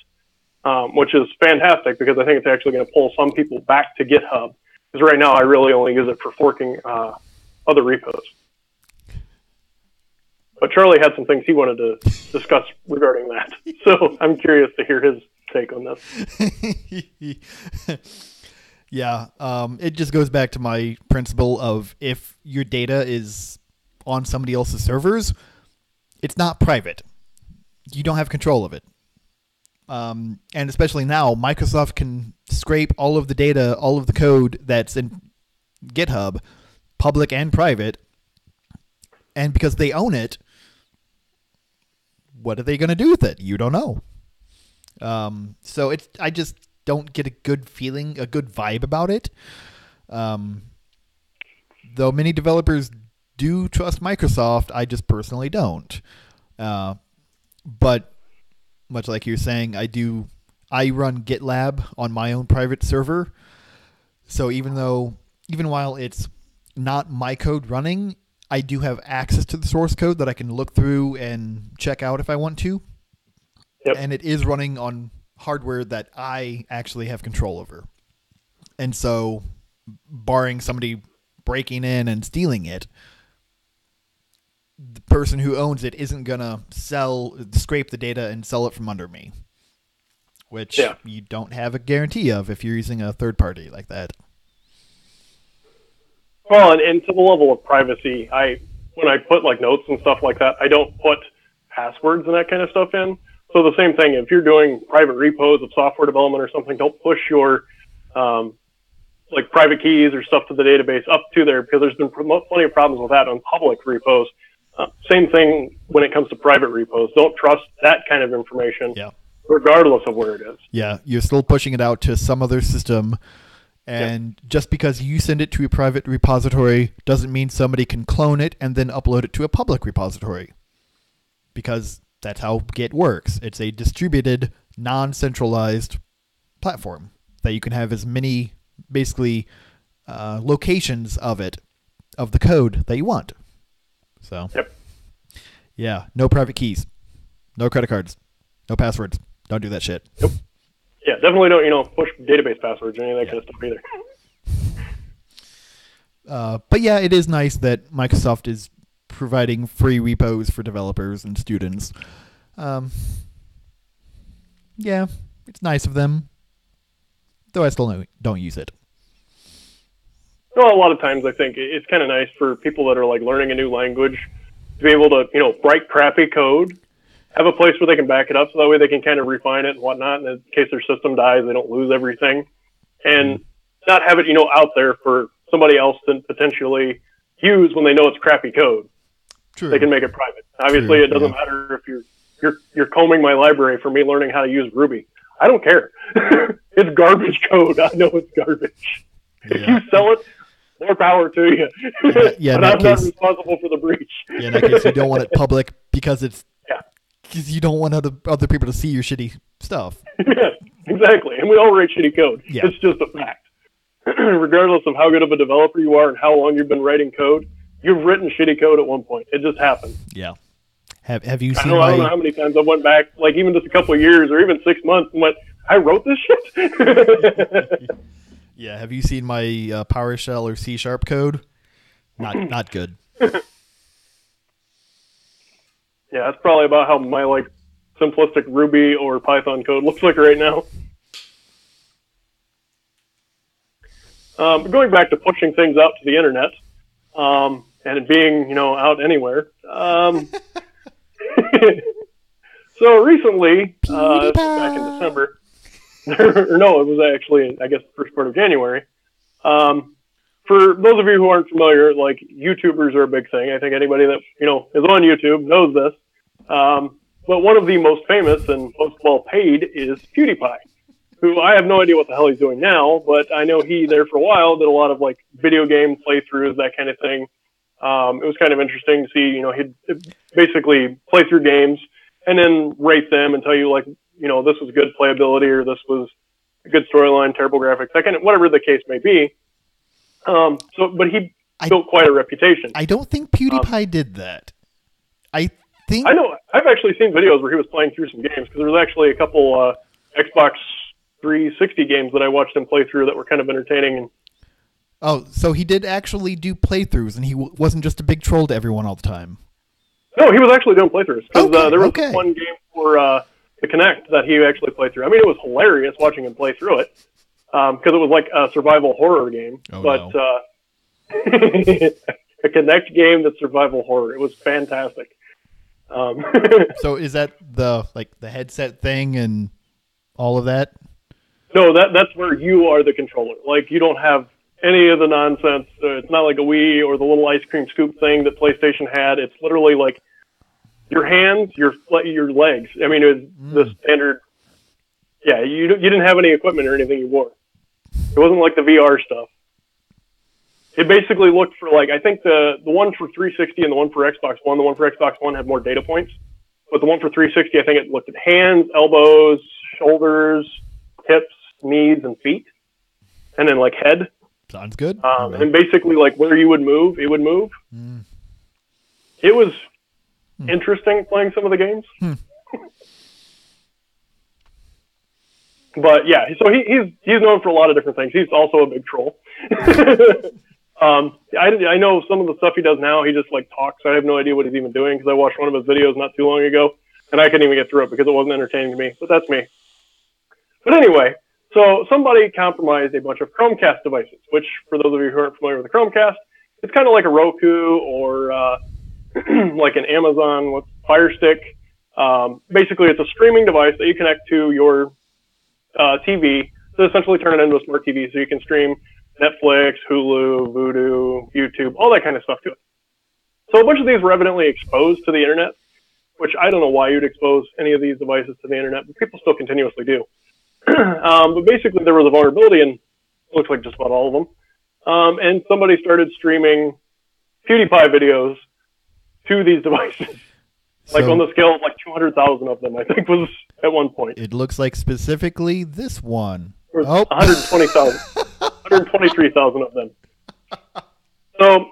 which is fantastic because I think it's actually going to pull some people back to GitHub. Because right now I really only use it for forking other repos. But Charlie had some things he wanted to discuss regarding that. So I'm curious to hear his take on this. Yeah, it just goes back to my principle of if your data is on somebody else's servers, it's not private. You don't have control of it. And especially now, Microsoft can scrape all of the data, all of the code that's in GitHub, public and private, and because they own it, what are they going to do with it? You don't know. So I just don't get a good feeling, a good vibe about it. Though many developers do trust Microsoft, I just personally don't. But much like you're saying, I run GitLab on my own private server. So even while it's not my code running, I do have access to the source code that I can look through and check out if I want to. Yep. And it is running on hardware that I actually have control over. And so, barring somebody breaking in and stealing it, the person who owns it isn't going to scrape the data and sell it from under me, which you don't have a guarantee of if you're using a third party like that. Well, and to the level of privacy, when I put like notes and stuff like that, I don't put passwords and that kind of stuff in. So the same thing, if you're doing private repos of software development or something, don't push your like private keys or stuff to the database up to there because there's been plenty of problems with that on public repos. Same thing when it comes to private repos. Don't trust that kind of information, regardless of where it is. Yeah, you're still pushing it out to some other system And just because you send it to a private repository doesn't mean somebody can clone it and then upload it to a public repository. Because that's how Git works. It's a distributed, non-centralized platform that you can have as many, basically, locations of the code that you want. So, yeah, no private keys, no credit cards, no passwords. Don't do that shit. Nope. Yeah, definitely don't, push database passwords or any of that kind of stuff either. But yeah, it is nice that Microsoft is providing free repos for developers and students. Yeah, it's nice of them, though I still don't use it. Well, a lot of times I think it's kind of nice for people that are like learning a new language to be able to, write crappy code, have a place where they can back it up so that way they can kind of refine it and whatnot. And in case their system dies, they don't lose everything. And not have it, out there for somebody else to potentially use when they know it's crappy code. True. They can make it private. Obviously, it doesn't matter if you're combing my library for me learning how to use Ruby. I don't care. It's garbage code. I know it's garbage. Yeah. If you sell it, more power to you. Yeah, but I'm not responsible for the breach. Yeah, in that case, you don't want it public because you don't want other people to see your shitty stuff. Yeah, exactly. And we all write shitty code. Yeah. It's just a fact. Regardless of how good of a developer you are and how long you've been writing code, you've written shitty code at one point. It just happened. Yeah. Have you seen I don't know how many times I went back, like even just a couple of years or even 6 months, and went, I wrote this shit? Yeah, have you seen my PowerShell or C# code? Not good. Yeah, that's probably about how my simplistic Ruby or Python code looks like right now. Going back to pushing things out to the internet, and it being, out anywhere. So recently, back in December, no, it was actually, I guess, the first part of January. For those of you who aren't familiar, YouTubers are a big thing. I think anybody that, is on YouTube knows this. But one of the most famous and most well paid is PewDiePie, who I have no idea what the hell he's doing now, but I know he there for a while did a lot of video game playthroughs, that kind of thing. It was kind of interesting to see, he'd basically play through games and then rate them and tell you this was good playability or this was a good storyline, terrible graphics, that kind of, whatever the case may be. But he built quite a reputation. I don't think PewDiePie did that. I know. I've actually seen videos where he was playing through some games because there was actually a couple Xbox 360 games that I watched him play through that were kind of entertaining. And oh, so he did actually do playthroughs, and he wasn't just a big troll to everyone all the time. No, he was actually doing playthroughs because there was one game for the Kinect that he actually played through. I mean, it was hilarious watching him play through it because it was like a survival horror game. Oh, but no. A Kinect game that's survival horror. It was fantastic. So is that the headset thing and all of that? No, that's where you are the controller. You don't have any of the nonsense. It's not like a Wii or the little ice cream scoop thing that PlayStation had. It's literally your hands, your legs. I mean, it was the standard. Yeah, you didn't have any equipment or anything you wore. It wasn't like the VR stuff. It basically looked for I think the one for 360 and the one for Xbox One. The one for Xbox One had more data points, but the one for 360, I think it looked at hands, elbows, shoulders, hips, knees, and feet, and then head. Sounds good. And basically where you would move, it would move. It was interesting playing some of the games. But yeah, so he's known for a lot of different things. He's also a big troll. I know some of the stuff he does now. He just talks. I have no idea what he's even doing because I watched one of his videos not too long ago, and I couldn't even get through it because it wasn't entertaining to me. But that's me. But anyway, so somebody compromised a bunch of Chromecast devices, which for those of you who aren't familiar with the Chromecast, it's kind of like a Roku or like an Amazon Fire Stick. Basically, it's a streaming device that you connect to your TV to essentially turn it into a smart TV so you can stream Netflix, Hulu, Vudu, YouTube, all that kind of stuff to it. So a bunch of these were evidently exposed to the internet, which I don't know why you'd expose any of these devices to the internet, but people still continuously do. But basically there was a vulnerability in looks like just about all of them. And somebody started streaming PewDiePie videos to these devices. Like on the scale of like 200,000 of them, I think was at one point. It looks like specifically this one. 120,000. 123,000 of them. So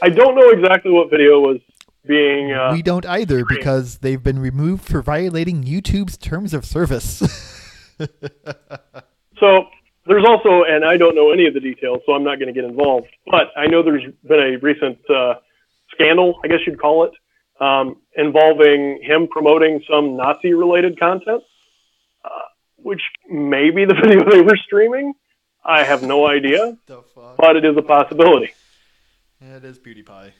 I don't know exactly what video was being... we don't either, streamed, because they've been removed for violating YouTube's terms of service. So there's also, and I don't know any of the details, so I'm not going to get involved, but I know there's been a recent scandal, I guess you'd call it, involving him promoting some Nazi-related content, which may be the video they were streaming. I have no idea, but it is a possibility. Yeah, it is PewDiePie.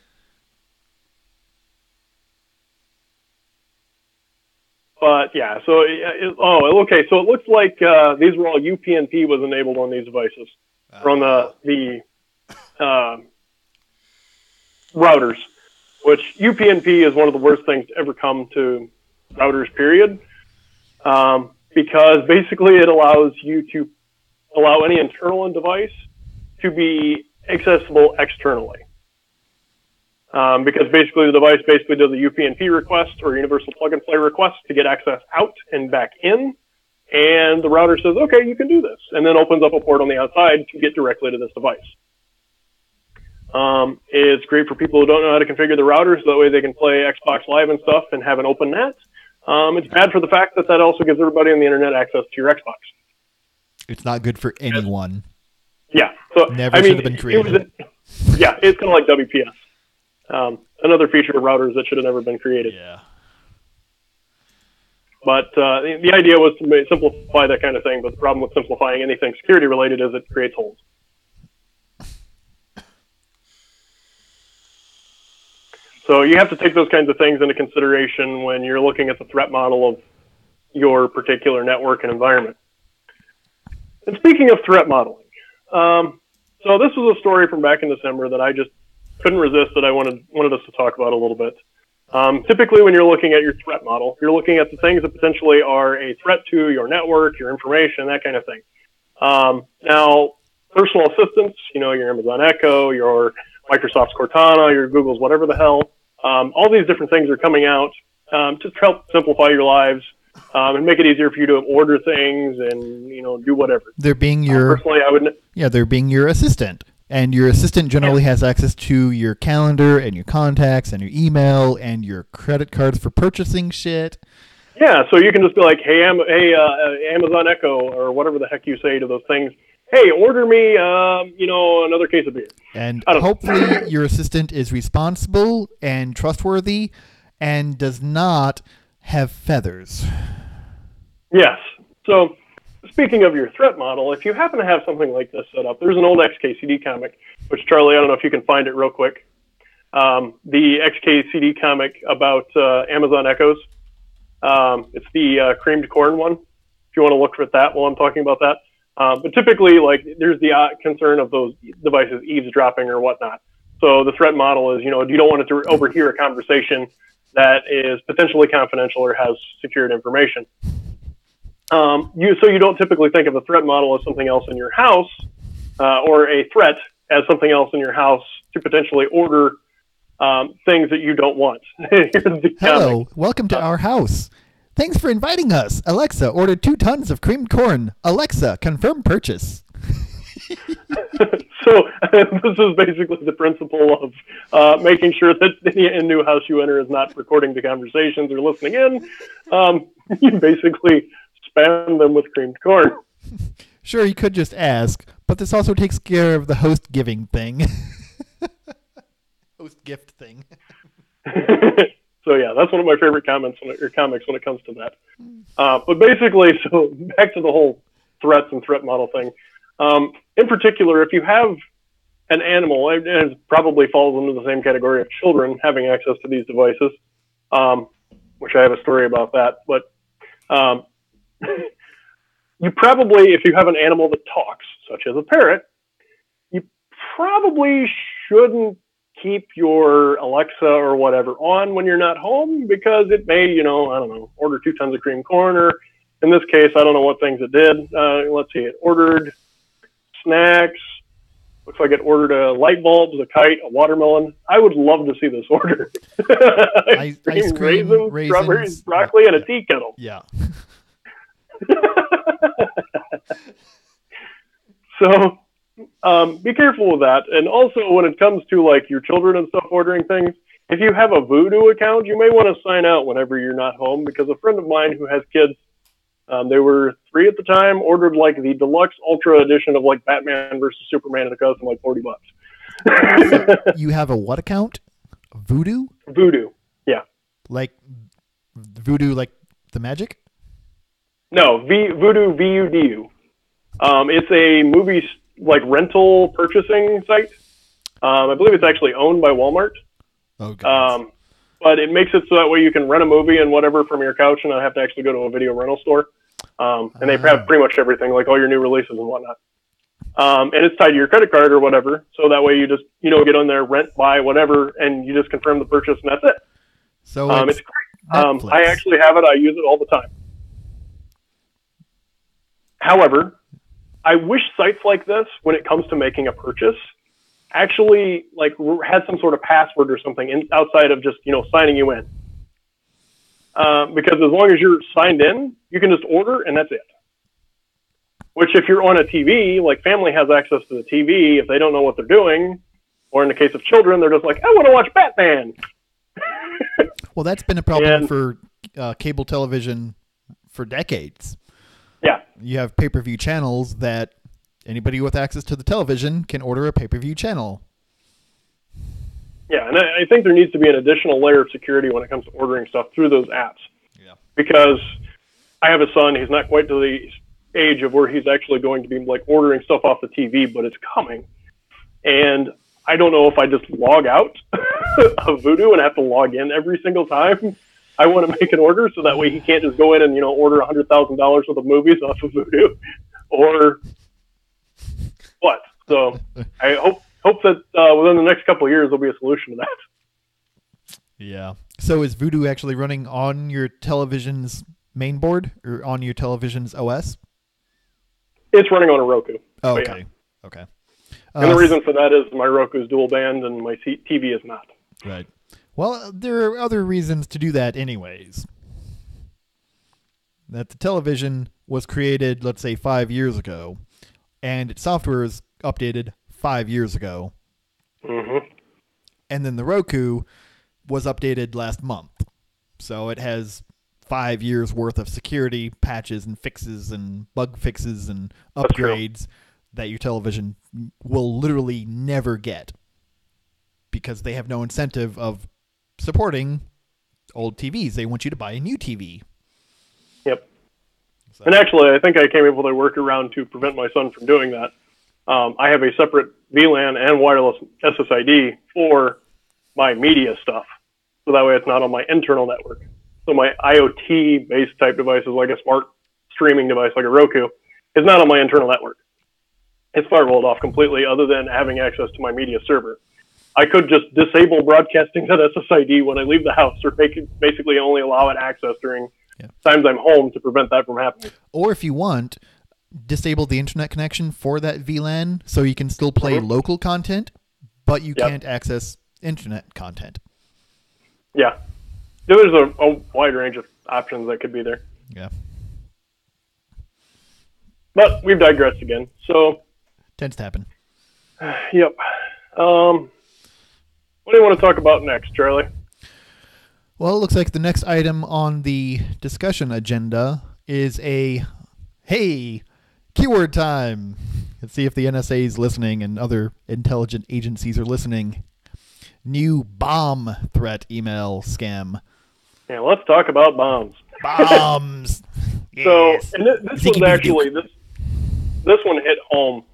But yeah, so okay. So it looks like these were all uPNP was enabled on these devices, or on the routers. Which uPNP is one of the worst things to ever come to routers. Period, because basically it allows you to allow any internal device to be accessible externally. Because basically the device does a uPNP request or universal plug-and-play request to get access out and back in, and the router says, okay, you can do this, and then opens up a port on the outside to get directly to this device. It's great for people who don't know how to configure the routers, so that way they can play Xbox Live and stuff and have an open NAT. It's bad for the fact that also gives everybody on the internet access to your Xbox. It's not good for anyone. Yeah. So, Never should have been created. Yeah, it's kind of like WPS. Another feature of routers that should have never been created. Yeah. But the idea was to simplify that kind of thing, but the problem with simplifying anything security related is it creates holes. So you have to take those kinds of things into consideration when you're looking at the threat model of your particular network and environment. And speaking of threat modeling, so this was a story from back in December that I just couldn't resist, that I wanted us to talk about a little bit. Typically, when you're looking at your threat model, you're looking at the things that potentially are a threat to your network, your information, that kind of thing. Now, personal assistants, your Amazon Echo, your Microsoft's Cortana, your Google's whatever the hell, all these different things are coming out to help simplify your lives and make it easier for you to order things and do whatever. They're being your personally, I would. Yeah, they're being your assistant. And your assistant generally has access to your calendar and your contacts and your email and your credit cards for purchasing shit. Yeah, so you can just be like, hey, Amazon Echo, or whatever the heck you say to those things. Hey, order me, another case of beer. And hopefully your assistant is responsible and trustworthy and does not have feathers. Yes. So, speaking of your threat model, if you happen to have something like this set up, there's an old XKCD comic, which, Charlie, I don't know if you can find it real quick. The XKCD comic about Amazon Echoes. It's the creamed corn one, if you want to look at that while I'm talking about that. But typically, there's the concern of those devices eavesdropping or whatnot. So the threat model is, you don't want it to overhear a conversation that is potentially confidential or has secured information. So you don't typically think of a threat model as something else in your house, or a threat as something else in your house to potentially order things that you don't want. Hello, welcome to our house. Thanks for inviting us. Alexa, ordered 2 tons of creamed corn. Alexa, confirm purchase. So this is basically the principle of making sure that any new house you enter is not recording the conversations or listening in. You basically spam them with creamed corn. Sure, you could just ask, but this also takes care of the host giving thing. Host gift thing. So yeah, that's one of my favorite comics when it comes to that. But basically, so back to the whole threats and threat model thing. In particular, if you have an animal, and it probably falls into the same category of children having access to these devices, which I have a story about that. But you probably, if you have an animal that talks, such as a parrot, you probably shouldn't keep your Alexa or whatever on when you're not home, because it may, I don't know, order 2 tons of creamed corn, or in this case, I don't know what things it did. Let's see, it ordered snacks. Looks like it ordered a light bulb, a kite, a watermelon. I would love to see this order. Ice cream, raisins, strawberries, broccoli, and a tea kettle. Yeah. So be careful with that. And also when it comes to like your children and stuff ordering things, if you have a Voodoo account, you may want to sign out whenever you're not home, because a friend of mine who has kids, they were 3 at the time, ordered like the deluxe ultra edition of like Batman versus Superman, and it cost them like $40. You have a what account? Voodoo? Voodoo. Yeah. Like Voodoo, like the magic? No, Voodoo, VUDU. It's a movie like rental purchasing site. I believe it's actually owned by Walmart. Okay. But it makes it so that way you can rent a movie and whatever from your couch and not have to actually go to a video rental store. And they have pretty much everything, like all your new releases and whatnot. And it's tied to your credit card or whatever. So that way you just, get on there, rent, buy, whatever, and you just confirm the purchase and that's it. So it's great. I actually have it. I use it all the time. However, I wish sites like this, when it comes to making a purchase, actually like had some sort of password or something outside of just, signing you in. Because as long as you're signed in, you can just order and that's it. Which if you're on a TV, like family has access to the TV, if they don't know what they're doing, or in the case of children, they're just like, I want to watch Batman. Well, that's been a problem for cable television for decades. Yeah. You have pay-per-view channels that anybody with access to the television can order a pay-per-view channel. Yeah, and I think there needs to be an additional layer of security when it comes to ordering stuff through those apps. Yeah. Because I have a son, he's not quite to the age of where he's actually going to be like ordering stuff off the TV, but it's coming. And I don't know if I just log out of Voodoo and have to log in every single time I want to make an order, so that way he can't just go in and, order $100,000 worth of movies off of Voodoo, or what. So I hope that within the next couple of years there'll be a solution to that. Yeah. So is Voodoo actually running on your television's main board or on your television's OS? It's running on a Roku. Oh, okay. Yeah. Okay. And the reason for that is my Roku's dual band and my TV is not. Right. Well, there are other reasons to do that anyways. That the television was created, let's say, 5 years ago, and its software is updated 5 years ago. Mm-hmm. And then the Roku was updated last month. So it has 5 years worth of security patches and fixes and bug fixes and upgrades that your television will literally never get, because they have no incentive of supporting old TVs. They want you to buy a new TV. Yep. So. And actually, I think I came up with a workaround to prevent my son from doing that. I have a separate VLAN and wireless SSID for my media stuff. So that way it's not on my internal network. So my IoT-based type devices, like a smart streaming device like a Roku, is not on my internal network. It's firewalled off completely, other than having access to my media server. I could just disable broadcasting that SSID when I leave the house, or basically only allow it access during times I'm home to prevent that from happening. Or if you want, disable the internet connection for that VLAN so you can still play local content, but you can't access internet content. Yeah. There's a wide range of options that could be there. Yeah. But we've digressed again. So tends to happen. Yep. What do you want to talk about next, Charlie? Well, it looks like the next item on the discussion agenda is hey, keyword time. Let's see if the NSA is listening and other intelligent agencies are listening. New bomb threat email scam. Yeah, let's talk about bombs. Bombs. Yes. So, and this was actually, this one hit home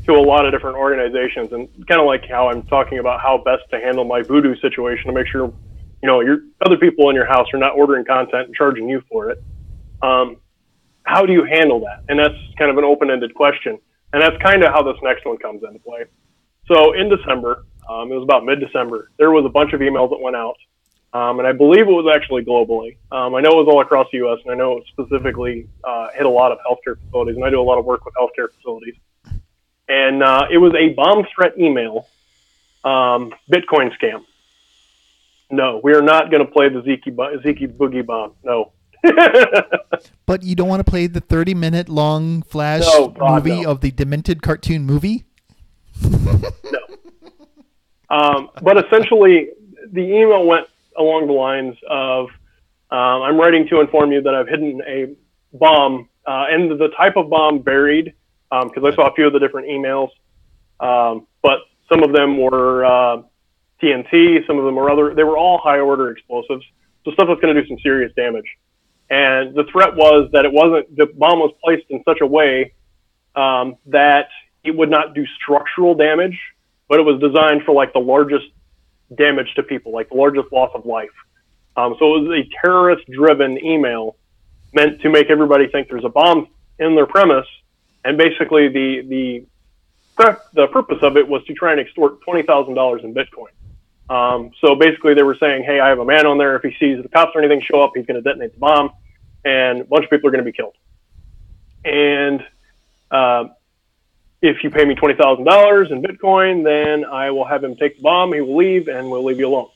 to a lot of different organizations, and kind of like how I'm talking about how best to handle my Voodoo situation to make sure, your other people in your house are not ordering content and charging you for it. How do you handle that? And that's kind of an open-ended question. And that's kind of how this next one comes into play. So in December, it was about mid-December, there was a bunch of emails that went out. And I believe it was actually globally. I know it was all across the U.S., and I know it specifically hit a lot of healthcare facilities, and I do a lot of work with healthcare facilities. And it was a bomb threat email, Bitcoin scam. No, we are not going to play the Zeke Boogie Bomb. No. But you don't want to play the 30-minute long flash movie of the demented cartoon movie? No. But essentially, the email went along the lines of, I'm writing to inform you that I've hidden a bomb, and the type of bomb varied, because I saw a few of the different emails, but some of them were TNT, some of them were they were all high order explosives, so stuff that's going to do some serious damage. And the threat was that the bomb was placed in such a way that it would not do structural damage, but it was designed for like the largest damage to people, like the largest loss of life. So it was a terrorist-driven email meant to make everybody think there's a bomb in their premise, and basically the purpose of it was to try and extort $20,000 in Bitcoin. So basically they were saying, hey, I have a man on there. If he sees the cops or anything show up, he's going to detonate the bomb, and a bunch of people are going to be killed. And if you pay me $20,000 in Bitcoin, then I will have him take the bomb, he will leave, and we'll leave you alone.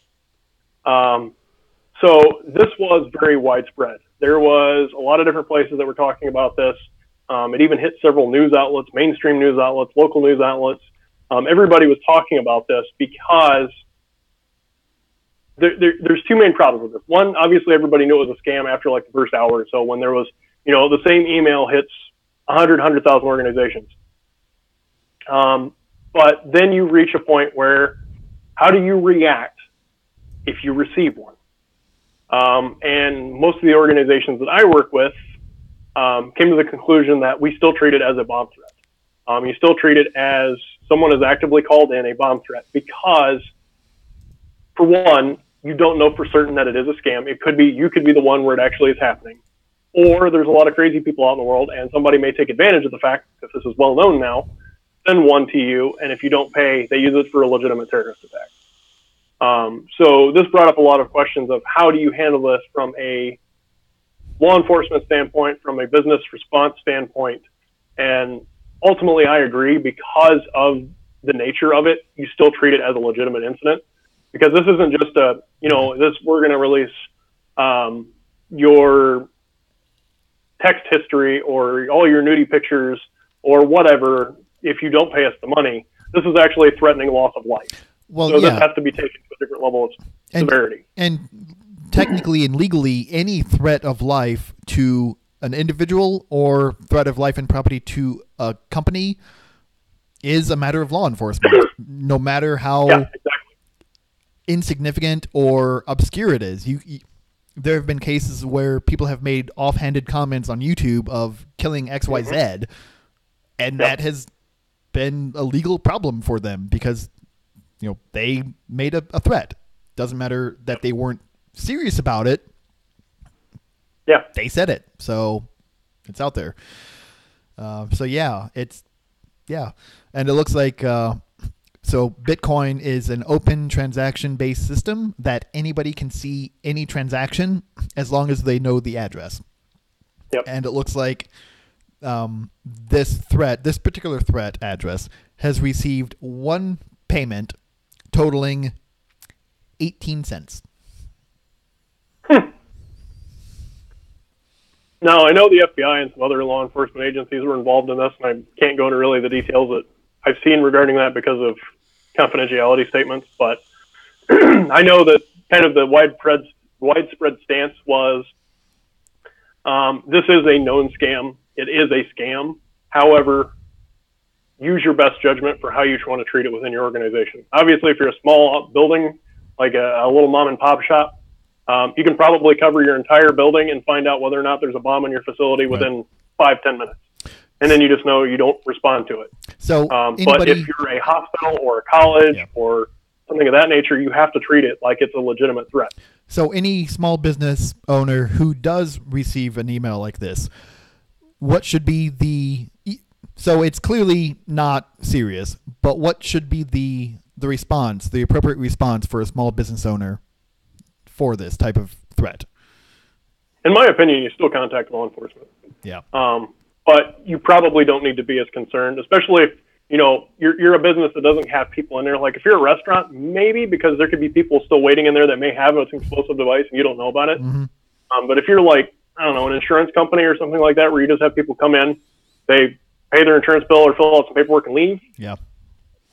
So this was very widespread. There was a lot of different places that were talking about this. It even hit several news outlets, mainstream news outlets, local news outlets. Everybody was talking about this because there's two main problems with this. One, obviously everybody knew it was a scam after like the first hour or so, when there was, the same email hits 100,000 organizations. But then you reach a point where, how do you react if you receive one? And most of the organizations that I work with came to the conclusion that we still treat it as a bomb threat. You still treat it as someone has actively called in a bomb threat because, for one, you don't know for certain that it is a scam. It could be, you could be the one where it actually is happening. Or there's a lot of crazy people out in the world, and somebody may take advantage of the fact that this is well known now, send one to you, and if you don't pay, they use it for a legitimate terrorist attack. So this brought up a lot of questions of how do you handle this from a law enforcement standpoint, from a business response standpoint. And ultimately, I agree, because of the nature of it, you still treat it as a legitimate incident, because this isn't just we're going to release your text history or all your nudie pictures or whatever if you don't pay us the money. This is actually threatening loss of life. Well, so this has to be taken to a different level of severity. And technically and legally, any threat of life to an individual or threat of life and property to a company is a matter of law enforcement, no matter how insignificant or obscure it is. There have been cases where people have made offhanded comments on YouTube of killing XYZ, and that has been a legal problem for them because they made a threat. Doesn't matter that they weren't serious about it. Yeah, they said it, so it's out there. And it looks like so Bitcoin is an open transaction-based system that anybody can see any transaction as long as they know the address. Yep. And it looks like this particular threat address has received one payment totaling 18 cents. Now, I know the FBI and some other law enforcement agencies were involved in this, and I can't go into really the details that I've seen regarding that because of confidentiality statements, but I know that kind of the widespread stance was this is a known scam. It is a scam. However, use your best judgment for how you want to treat it within your organization. Obviously, if you're a small building, like a little mom and pop shop, you can probably cover your entire building and find out whether or not there's a bomb in your facility within 5-10 minutes. And then you just know you don't respond to it. So, but if you're a hospital or a college or something of that nature, you have to treat it like it's a legitimate threat. So any small business owner who does receive an email like this, what should be so it's clearly not serious, but what should be the response, the appropriate response for a small business owner for this type of threat? In my opinion, you still contact law enforcement. Yeah. But you probably don't need to be as concerned, especially you're a business that doesn't have people in there. Like if you're a restaurant, maybe, because there could be people still waiting in there that may have an explosive device and you don't know about it. Mm-hmm. But if you're like, I don't know, an insurance company or something like that, where you just have people come in, they pay their insurance bill or fill out some paperwork and leave. Yeah.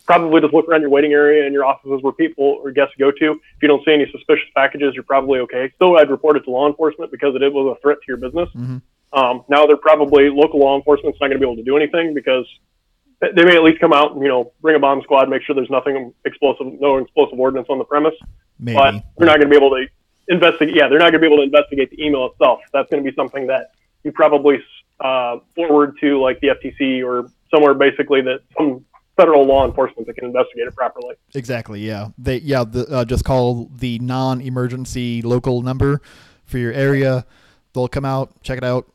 Probably just look around your waiting area and your offices where people or guests go to. If you don't see any suspicious packages, you're probably okay. Still, I'd report it to law enforcement because it was a threat to your business. Mm-hmm. Now they're probably, local law enforcement's not going to be able to do anything because they may at least come out and, bring a bomb squad, make sure there's no explosive ordnance on the premise. Maybe. But they're not going to be able to investigate. Yeah, they're not going to be able to investigate the email itself. That's going to be something that you probably forward to like the FTC or somewhere, basically, that some federal law enforcement that can investigate it properly. Exactly. Yeah. Just call the non-emergency local number for your area. They'll come out, check it out.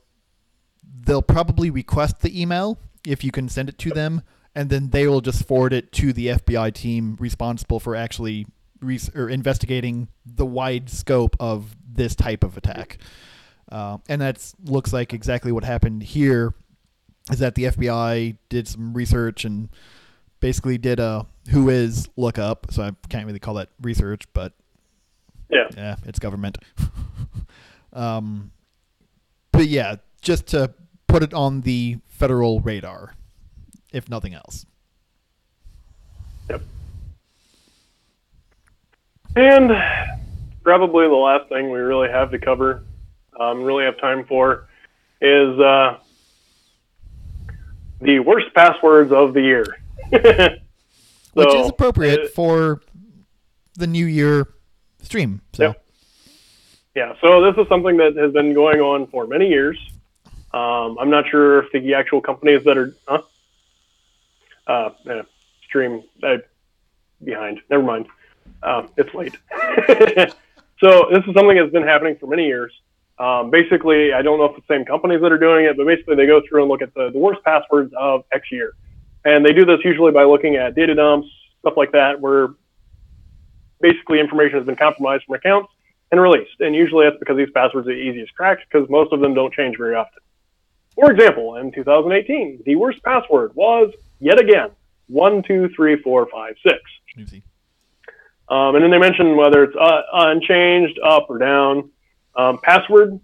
They'll probably request the email if you can send it to them, and then they will just forward it to the FBI team responsible for actually investigating the wide scope of this type of attack. And that looks like exactly what happened here, is that the FBI did some research and basically did a whois lookup. So I can't really call that research, but yeah, it's government. But yeah, just to put it on the federal radar, if nothing else. Yep. And probably the last thing we really have to cover, really have time for, is the worst passwords of the year. Which is appropriate for the New Year stream. So. Yep. Yeah, so this is something that has been going on for many years. I'm not sure if the actual companies that are... stream... behind. Never mind. It's late. So this is something that's been happening for many years. Basically, I don't know if it's the same companies that are doing it, but basically they go through and look at the worst passwords of X year. And they do this usually by looking at data dumps, stuff like that, where basically information has been compromised from accounts and released. And usually that's because these passwords are the easiest cracked, because most of them don't change very often. For example, in 2018, the worst password was, yet again, 123456. Easy. And then they mention whether it's unchanged, up or down. Password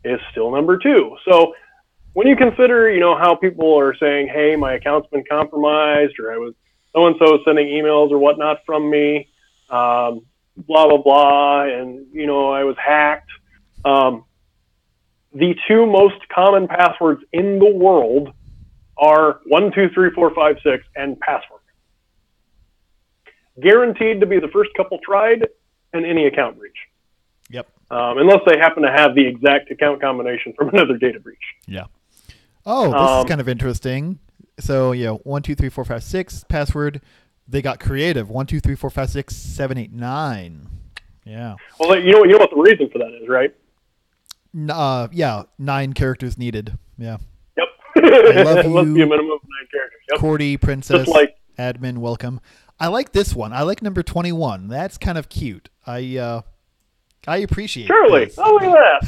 is still number 2. So when you consider, how people are saying, hey, my account's been compromised, or I was so-and-so sending emails or whatnot from me, blah, blah, blah, and, I was hacked. The 2 most common passwords in the world are 123456 and password. Guaranteed to be the first couple tried in any account breach. Yep. Unless they happen to have the exact account combination from another data breach. Yeah. Oh, this is kind of interesting. So, 123456 password. They got creative. 123456789. Yeah. Well, you know what the reason for that is, right? 9 characters needed. Yeah. Yep. I love it must you. be a minimum of 9 characters. Yep. Cordy, princess, Just like, admin, welcome. I like this one. I like number 21. That's kind of cute. I appreciate Charlie, this. oh, look at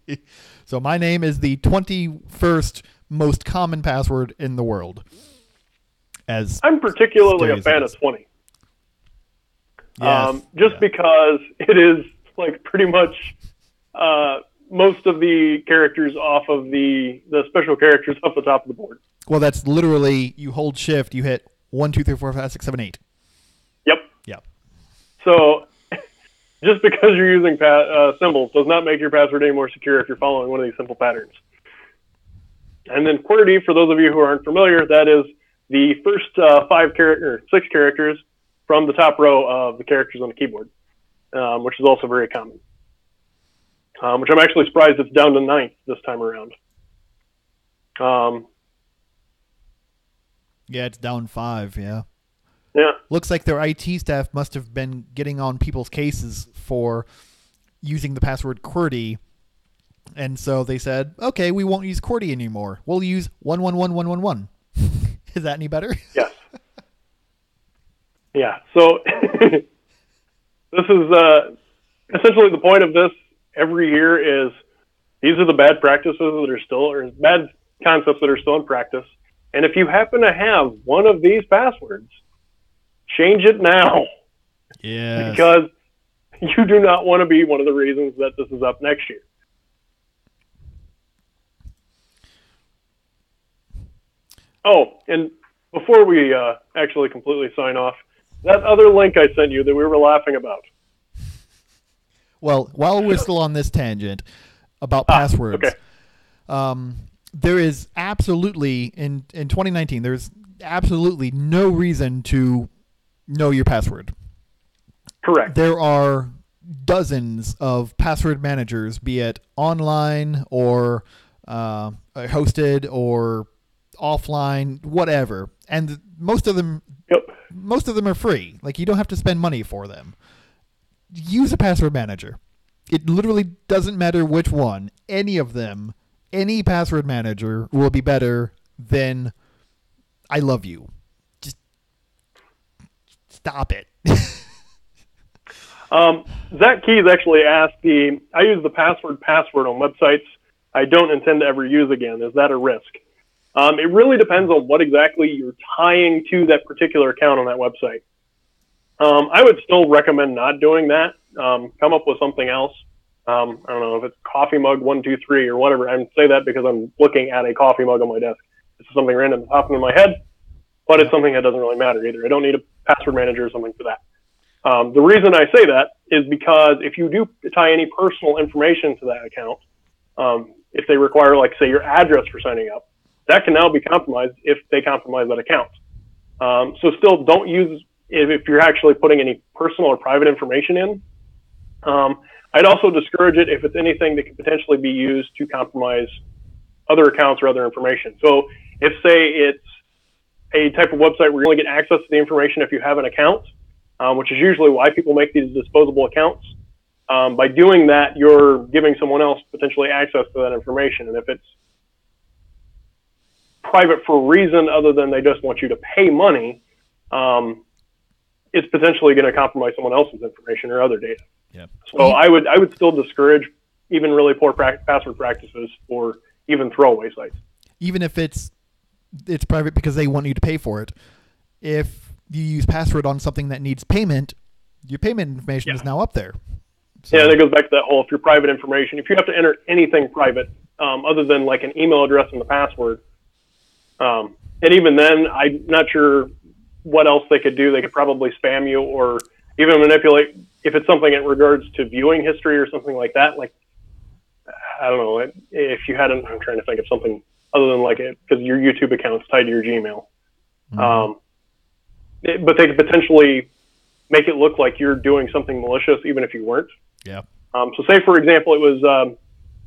that. So my name is the 21st most common password in the world. I'm particularly a fan of 20. Yes. Because it is like pretty much most of the characters off of the special characters off the top of the board. Well, that's literally, you hold shift, you hit 1, 2, 3, 4, 5, 6, 7, 8. Yep. Yep. So just because you're using symbols does not make your password any more secure if you're following one of these simple patterns. And then QWERTY, for those of you who aren't familiar, that is the first 6 characters from the top row of the characters on the keyboard, which is also very common. Which I'm actually surprised it's down to 9th this time around. Yeah, it's down 5, yeah. Yeah. Looks like their IT staff must have been getting on people's cases for using the password QWERTY. And so they said, okay, we won't use QWERTY anymore. We'll use 111111. Is that any better? Yes. Yeah. So this is essentially the point of this every year is these are the bad practices that are still, or bad concepts that are still in practice. And if you happen to have one of these passwords, change it now. Yes. Because you do not want to be one of the reasons that this is up next year. Oh, and before we actually completely sign off, that other link I sent you that we were laughing about. Well, while we're still on this tangent about passwords, okay. There is absolutely, in 2019, there's absolutely no reason to know your password. Correct. There are dozens of password managers, be it online or hosted or offline, whatever, and most of them are free. Like, you don't have to spend money for them. Use a password manager. It literally doesn't matter which one. Any of them, any password manager will be better than I love you. Just stop it. Zach Keys actually asked I use the password on websites I don't intend to ever use again. Is that a risk? It really depends on what exactly you're tying to that particular account on that website. I would still recommend not doing that. Come up with something else. I don't know if it's coffee mug 123 or whatever. I say that because I'm looking at a coffee mug on my desk. This is something random that's popping in my head, but it's something that doesn't really matter either. I don't need a password manager or something for that. The reason I say that is because if you do tie any personal information to that account, if they require, like, say, your address for signing up, that can now be compromised if they compromise that account. So still don't use, if you're actually putting any personal or private information in. I'd also discourage it if it's anything that could potentially be used to compromise other accounts or other information. So if, say, it's a type of website where you only get access to the information if you have an account, which is usually why people make these disposable accounts. By doing that, you're giving someone else potentially access to that information. And if it's private for a reason other than they just want you to pay money, it's potentially going to compromise someone else's information or other data. Yeah. So I would still discourage even really poor password practices for even throwaway sites. Even if it's private because they want you to pay for it. If you use password on something that needs payment, your payment information is now up there. So. Yeah, that goes back to that whole, if your private information, if you have to enter anything private other than like an email address and the password, and even then, I'm not sure what else they could do. They could probably spam you or even manipulate, if it's something in regards to viewing history or something like that. Like, I don't know, if you had I'm trying to think of something other than like it, because your YouTube account's tied to your Gmail. Mm-hmm. But they could potentially make it look like you're doing something malicious, even if you weren't. Yeah. So say, for example, it was,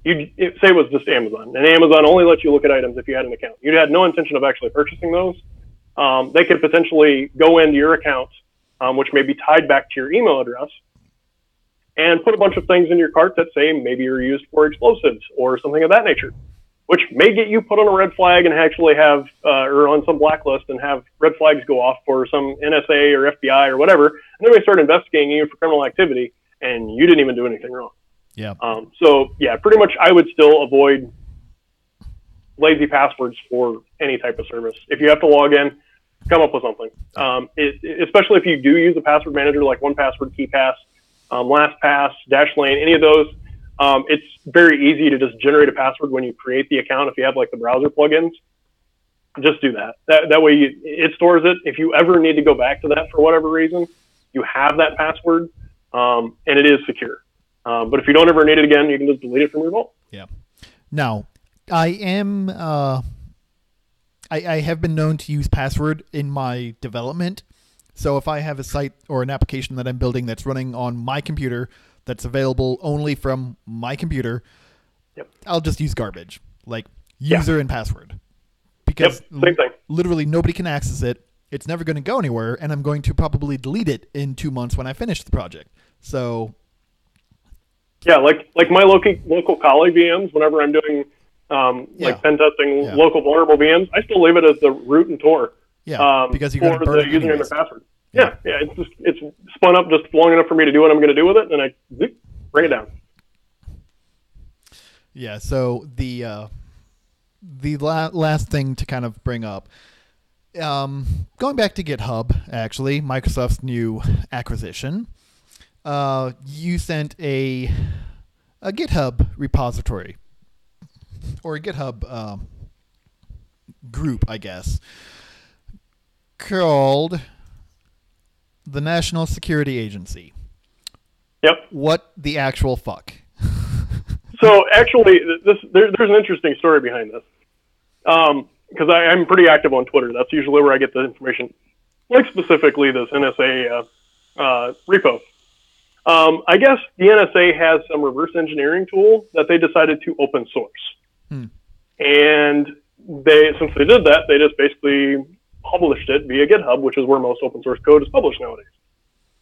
say it was just Amazon, and Amazon only lets you look at items if you had an account. You had no intention of actually purchasing those. They could potentially go into your account, which may be tied back to your email address, and put a bunch of things in your cart that say maybe you're used for explosives or something of that nature, which may get you put on a red flag and actually have, or on some blacklist and have red flags go off for some NSA or FBI or whatever, and then they start investigating you for criminal activity, and you didn't even do anything wrong. Yeah. So yeah, pretty much I would still avoid lazy passwords for any type of service. If you have to log in, come up with something. Especially if you do use a password manager like 1Password, KeePass, LastPass, Dashlane, any of those. It's very easy to just generate a password when you create the account. If you have like the browser plugins, just do that. That way it stores it. If you ever need to go back to that for whatever reason, you have that password, and it is secure. But if you don't ever need it again, you can just delete it from your vault. Yeah. Now, I have been known to use password in my development. So if I have a site or an application that I'm building that's running on my computer that's available only from my computer, I'll just use garbage, like user and password. Because same thing. Literally nobody can access it. It's never going to go anywhere, and I'm going to probably delete it in 2 months when I finish the project. So... yeah, like my local Kali VMs, whenever I'm doing like pen testing local vulnerable VMs, I still leave it as the root and Tor. Yeah, because you're going to burn the username and password. Yeah, it's spun up just long enough for me to do what I'm going to do with it, and I bring it down. Yeah, so the the last thing to kind of bring up, going back to GitHub, actually, Microsoft's new acquisition, you sent a GitHub repository or a GitHub group, I guess, called the National Security Agency. Yep. What the actual fuck? So actually, there's an interesting story behind this. Because I'm pretty active on Twitter. That's usually where I get the information, like specifically this NSA repo. I guess the NSA has some reverse engineering tool that they decided to open source. And since they did that, they just basically published it via GitHub, which is where most open source code is published nowadays.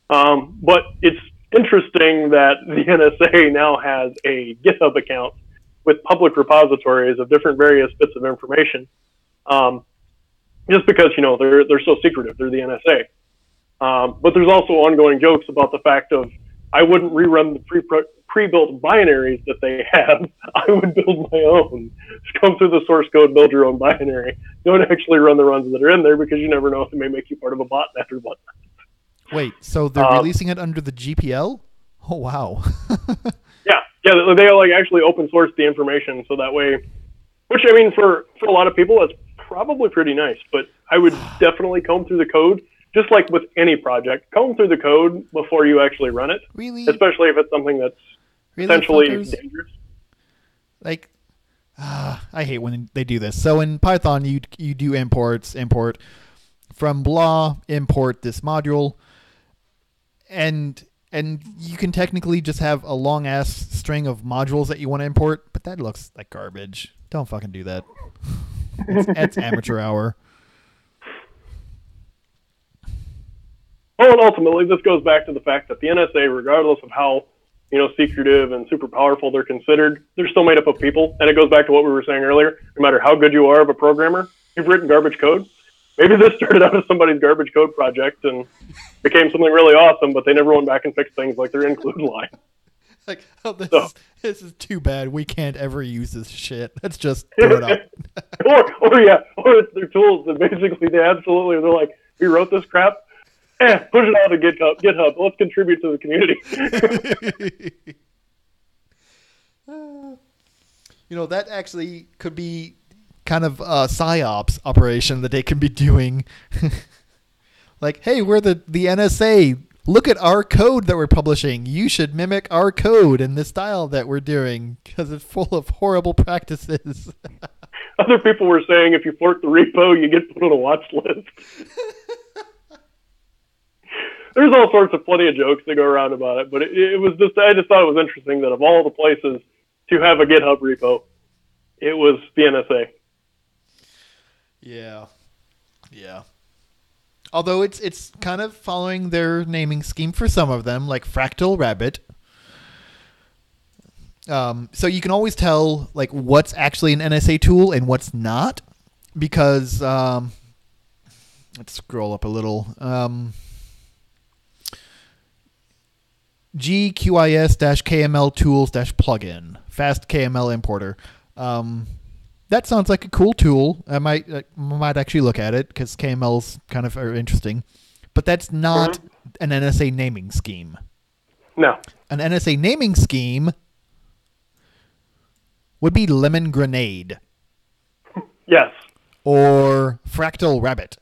But it's interesting that the NSA now has a GitHub account with public repositories of different various bits of information. Just because, they're so secretive, they're the NSA. But there's also ongoing jokes about the fact of, I wouldn't rerun the pre-built binaries that they have. I would build my own. Just come through the source code, build your own binary. Don't actually run the runs that are in there because you never know if it may make you part of a botnet or whatnot. Wait, so they're releasing it under the GPL? Oh, wow. Yeah, they like actually open source the information so that way, which I mean, for a lot of people, that's probably pretty nice, but I would definitely comb through the code, just like with any project, comb through the code before you actually run it. Really? Especially if it's something that's potentially dangerous. Like, I hate when they do this. So in Python, you do import from blah, import this module, and you can technically just have a long ass string of modules that you want to import, but that looks like garbage. Don't fucking do that. It's amateur hour. Well, and ultimately, this goes back to the fact that the NSA, regardless of how secretive and super powerful they're considered, they're still made up of people. And it goes back to what we were saying earlier. No matter how good you are of a programmer, you've written garbage code. Maybe this started out as somebody's garbage code project and became something really awesome, but they never went back and fixed things like their include line. Like, this is too bad. We can't ever use this shit. Let's just throw it out. or it's their tools that basically they're like, we wrote this crap. Push it out to GitHub. Let's contribute to the community. That actually could be kind of a PsyOps operation that they can be doing. Like, hey, we're the NSA. Look at our code that we're publishing. You should mimic our code in the style that we're doing because it's full of horrible practices. Other people were saying if you fork the repo, you get put on a watch list. There's all sorts of plenty of jokes that go around about it, but it was just, I just thought it was interesting that of all the places to have a GitHub repo, it was the NSA. Yeah. Although it's kind of following their naming scheme for some of them, like Fractal Rabbit. So you can always tell like what's actually an NSA tool and what's not, because let's scroll up a little. GQIS-KML tools-plugin, fast KML importer. That sounds like a cool tool. I might actually look at it because KMLs kind of are interesting, but that's not an NSA naming scheme. No. An NSA naming scheme would be Lemon Grenade. Yes. Or Fractal Rabbit.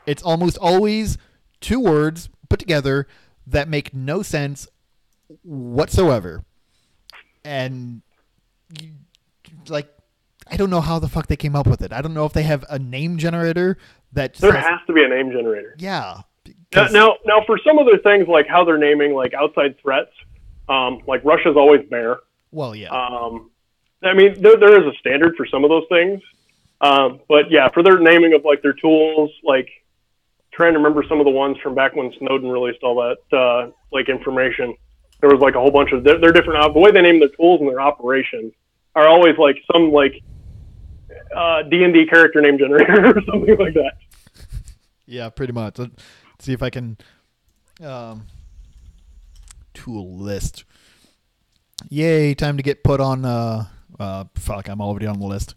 It's almost always two words put together that make no sense whatsoever. And I don't know how the fuck they came up with it. I don't know if they have a name generator that just has to be a name generator. Yeah. Now for some other things like how they're naming like outside threats, like Russia's always bear. Well, yeah. I mean, there is a standard for some of those things. But yeah, for their naming of like their tools, like trying to remember some of the ones from back when Snowden released all that like information. There was like a whole bunch of they're different. The way they name their tools and their operations are always like some like D&D character name generator or something like that. Yeah, pretty much. Let's see if I can tool list. Yay! Time to get put on Fuck, I'm already on the list.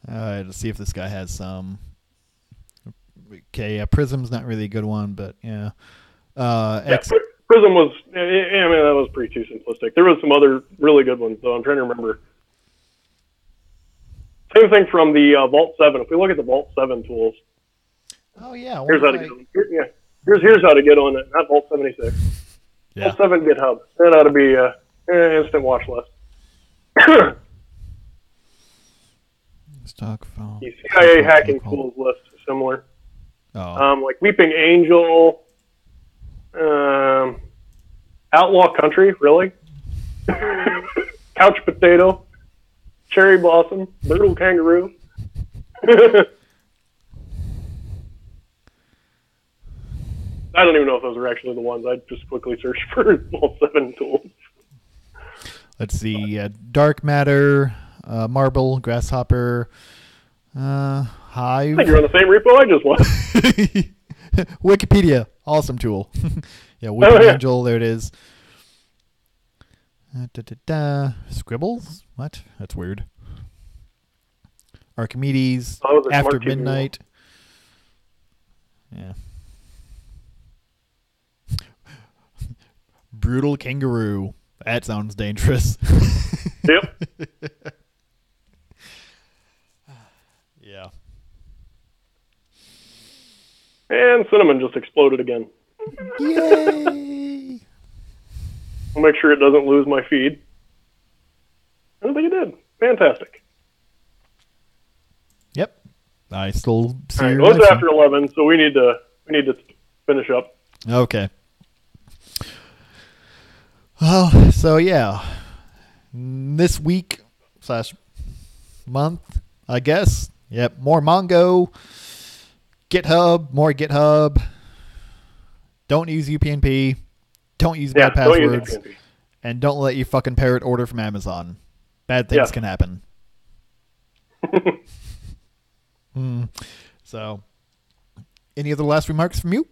Let's see if this guy has some. Okay, yeah, Prism's not really a good one, but yeah. Prism was, I mean, that was pretty too simplistic. There was some other really good ones, though. I'm trying to remember. Same thing from the Vault 7. If we look at the Vault 7 tools. Oh, yeah. Here's how to get on. Here's how to get on it, not Vault 76. Yeah. Vault 7 GitHub. That ought to be instant watch list. Stock phone. The CIA hacking tools list is similar. Oh. Like Weeping Angel, Outlaw Country, really? Couch Potato, Cherry Blossom, Brutal Kangaroo. I don't even know if those are actually the ones. I just quickly searched for Vault 7 tools. Let's see. Dark Matter, Marble, Grasshopper, Hive. I think you're on the same repo I just was. Wikipedia, awesome tool. Yeah, Weeping Angel, there it is. Scribbles? What? That's weird. Archimedes, After Midnight. Yeah. Brutal Kangaroo. That sounds dangerous. Yep. Yeah. And Cinnamon just exploded again. Yay! I'll make sure it doesn't lose my feed. I don't think it did. Fantastic. Yep. I still see All right, your well, it's election. after 11, so we need to finish up. Okay. Well, so yeah. This week / month, I guess. Yep. More Mongo. GitHub. More GitHub. Don't use uPNP. Don't use bad passwords. Don't use uPNP. And don't let your fucking parrot order from Amazon. Bad things can happen. So, any other last remarks from you?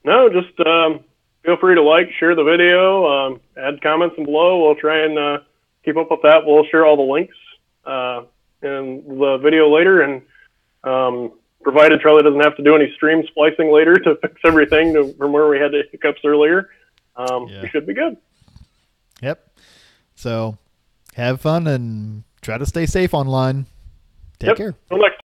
No, just feel free to like, share the video, add comments below. We'll try and keep up with that. We'll share all the links in the video later, and provided Charlie doesn't have to do any stream splicing later to fix everything from where we had the hiccups earlier, we should be good. Yep. So, have fun and try to stay safe online. Take care. Till next